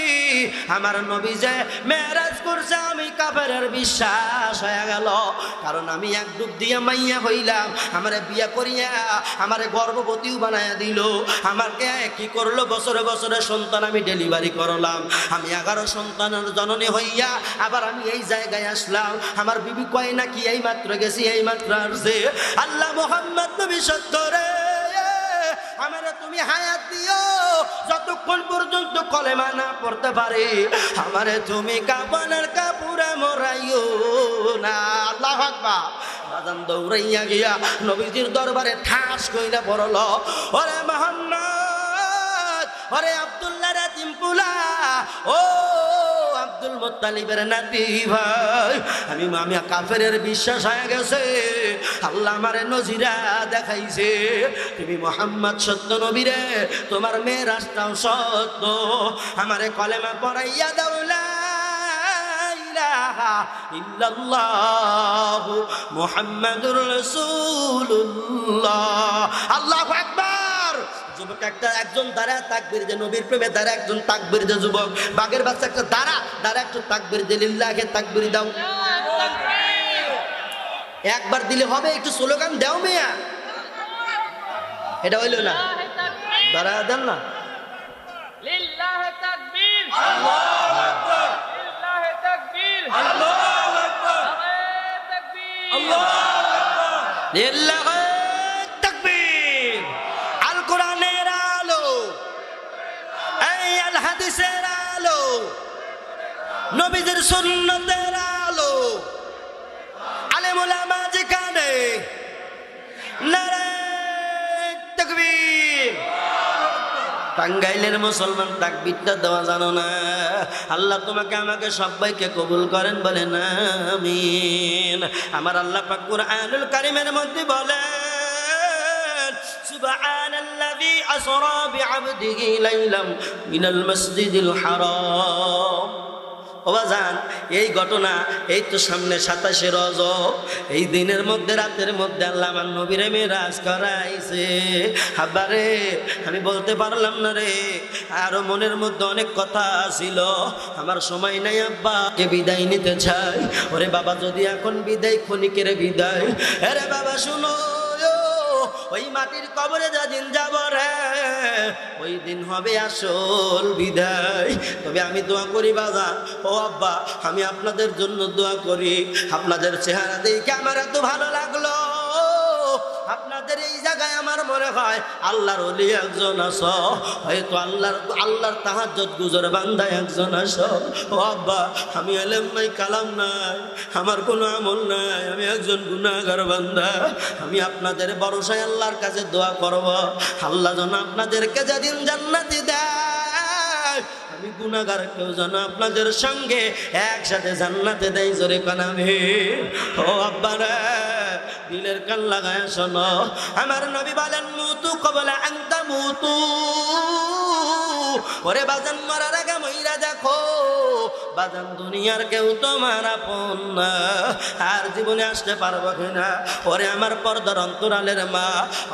আমার নবী যে মেরাজ করছে, আমি কাফেরের বিশ্বাস হয়ে গেল। কারণ আমি এক ডুব দিয়ে মাইয়া হইলাম, আমারে বিয়া করিয়া আমারে গর্ভবতীও বানায়া দিল। আমাকে কি করলো, বছরে বছরে সন্তান আমি ডেলিভারি করলাম। আমি 11 সন্তানের জননী হইয়া আবার আমি এই জায়গায় আসলাম। আমার বিবি কয় নাকি এই মাত্র গেছি, এই মাত্র আসছে। আল্লাহ মুহাম্মদ নবী সত্য রে, আমারে তুমি হায়াত দিও, যতক্ষণ পর্যন্ত কলেমা না পড়তে পারি আমারে তুমি কাফনের কাপড়ে মোড়াইও না। আল্লাহু আকবার। বাজান দৌড়াইয়া গিয়া নবীজির দরবারে ঠাস কইরা পড়ল, ওরে মুহাম্মদ ওরে আব্দুল্লাহ রাতিম পোলা, ও আব্দুল মুত্তালিবের নাতি ভাই, আমি কাফেরের বিশ্বাস হয়ে গেছে। আল্লাহ আমারে নজিরা দেখাইছে, তুমি মুহাম্মদ সত্য নবী রে, তোমার মেরাজটাও সত্য। আমারে কলেমা পড়াইয়া দাও, লা ইলাহা ইল্লাল্লাহু মুহাম্মাদুর রাসূলুল্লাহ। আল্লাহু আকবার। যুবক একজন দাঁড়া তাকবীর দে, নবীর প্রেমে দাঁড়া একজন তাকবীর দে। যুবক বাগের বাচ্চা একটা দাঁড়া একটু তাকবীর দে, লিল্লাহে তাকবীর দাও। একবার দিলে হবে, একটু স্লোগান দাও মিয়া। এটা হইল না, দাঁড়া দেন না। লিল্লাহে তাকবীর, আল্লাহু আকবার, লিল্লাহে তাকবীর, আল্লাহু আকবার, লিল্লাহে তাকবীর, আল্লাহু আকবার, লিল্লাহে তাকবীর। আল কোরআনের আলো, এই আল হাদিসের আলো, নবীদের সুন্নতের আলো, আলেম ওলামা যেখানে, নারে তাকবীর। টাঙ্গাইলের মুসলমান তাকবীরটা দেওয়া জানো না? আল্লাহ তোমাকে আমাকে সবাইকে কবুল করেন, বলেন আমিন। আমার আল্লাহ পাক কুরআনুল কারীমের মধ্যে বলেন, সুবহানাল্লাযী আসরা বিআবদিহি লাইলাম মিনাল মাসজিদিল হারাম। ওবাজান, এই ঘটনা এই তো সামনে 27শে রজব, এই দিনের মধ্যে রাতের মধ্যে আল্লাহ আমার নবীরে মেরাজ করাইছে। আব্বারে আমি বলতে পারলাম না রে, আরো মনের মধ্যে অনেক কথা ছিল, আমার সময় নাই। আব্বাকে বিদায় নিতে চাই। ওরে বাবা, যদি এখন বিদায়, ক্ষণিকের বিদায়। আরে বাবা শুনো, ওই মাটির কবরে যেদিন যাব রে, ওই দিন হবে আসল বিদায়। তবে আমি দোয়া করি বাজার, ও আব্বা, আমি আপনাদের জন্য দোয়া করি। আপনাদের চেহারা দেখে আমার এত ভালো লাগলো। আপনাদের এই জায়গায় আমার মনে হয় আল্লাহর ওলি একজন আছো, হয়তো আল্লাহর তাহাজ্জুদ গুজর বান্দা একজন আছো। ও আব্বা, আমি এলেম নাই, কালাম নাই, আমার কোনো আমল নাই, আমি একজন গুনাহগার বান্দা। আমি আপনাদের ভরসায় আল্লাহর কাছে দোয়া করব, আল্লাহ যেন আপনাদেরকে যেদিন জান্নাতি দেয়, আমি গুনাহগার কেউ যেন আপনাদের সঙ্গে একসাথে জান্নাতে দেয়। জোরে কানামে। ও আব্বা রে, দিলের কান লাগায় শোনো, আমার নবী বলেন, মুতু কবলা আন তামুতু। ওরে বাজান, মরার আগে মইরা দেখো বাজান, দুনিয়ার কেউ তোমার আপন না, আর জীবনে আসতে পারবো কিনা। ওরে আমার পর্দার অন্তরালের মা,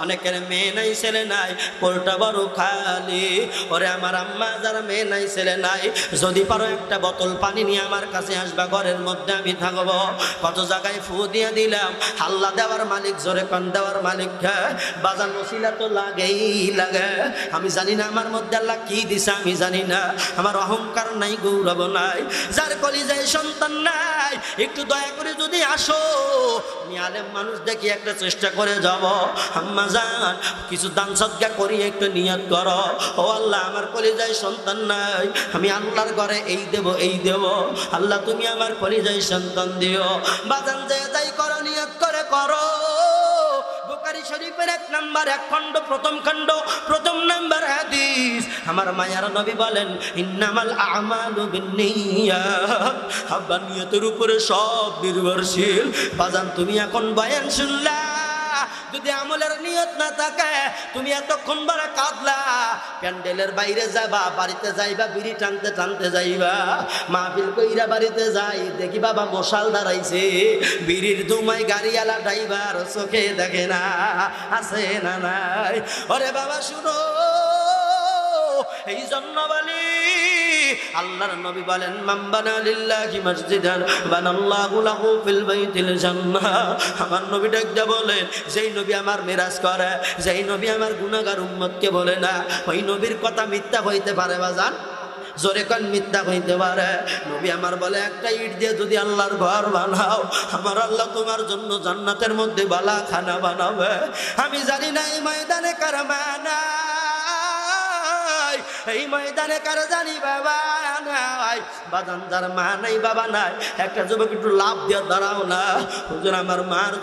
অনেকের মেয়ে নাই, ছেলে নাই, কোলটা বড় খালি। ওরে আমার আম্মা, যারা মেয়ে নাই, ছেলে নাই, যদি পারো একটা বোতল পানি নিয়ে আমার কাছে আসবা, ঘরের মধ্যে আমি থাকবো। কত জায়গায় ফু দিয়ে দিলাম, আল্লাহ দেওয়ার মালিক, জোরে কান দেওয়ার মালিক। বাজান ওসিলা তো লাগেই লাগে। আমি জানি না আমার মধ্যে আল্লাহ কি দিছে, আমি জানি না। আমার অহংকার নাই, গৌরব নাই, যার কলিজায় সন্তান নাই, একটু দয়া করে যদি আসো, আমি আলেম মানুষ দেখি একটা চেষ্টা করে যাব। আম্মা জান, কিছু দান সদকা করি, একটু নিয়ত করো। ও আল্লাহ, আমার কলিজায় সন্তান নাই, আমি আল্লাহর ঘরে এই দেব, এই দেব। আল্লাহ তুমি আমার কলিজায় সন্তান দিও। বাজান যে যাই করো, নিয়ত করে করো। বুখারী শরীফের 1 নম্বর 1 খণ্ড, প্রথম খণ্ড, প্রথম নম্বর হাদিস। আমার মায়ার নবী বলেন, ইন্নামাল আমালু বিন্নিয়াত। আব্বা, নিয়তের উপরে সব নির্ভরশীল। বাজান, তুমি এখন বয়ান শুনলা, যদি আমলের নিয়ত না থাকে, তুমি এতক্ষণ বারে কাঁদলা, প্যান্ডেলের বাইরে যাবা, বাড়িতে যাইবা, বিড়ি টানতে টানতে যাইবা, মাহফিল কইরা বাড়িতে যাই, দেখি বাবা মশাল দাঁড়াইছে, বিড়ির ধুমাই গাড়িওয়ালা ড্রাইভার চোখে দেখে না, আছে না নাই। ওরে বাবা শুনো, এই জন্য বলি, আল্লাহর নবী বলেন, মান বানা লিল্লাহি মসজিদান বানাল্লাহু লাহু ফিল বাইতিল জান্নাহ। আমার নবী ডাকতে বলেন, যেই নবী আমার মিরাজ করে, যেই নবী আমার গুনাহগার উম্মতকে বলে না, ওই নবীর কথা মিথ্যা হইতে পারে বাজান? জোরে কোন মিথ্যা হইতে পারে? নবী আমার বলে, একটা ইট দিয়ে যদি আল্লাহর ঘর বানাও, আমার আল্লাহ তোমার জন্য জান্নাতের মধ্যে বালা খানা বানাবে। আমি জানি না এই ময়দানে কার মানা, এই ময়দানে কার জানি বাবা নাই। বাজান, যার মা নাই, বাবা নাই, একটা যুবক একটু লাভ দিয়ে দাঁড়াও না, হুজুর আমার মার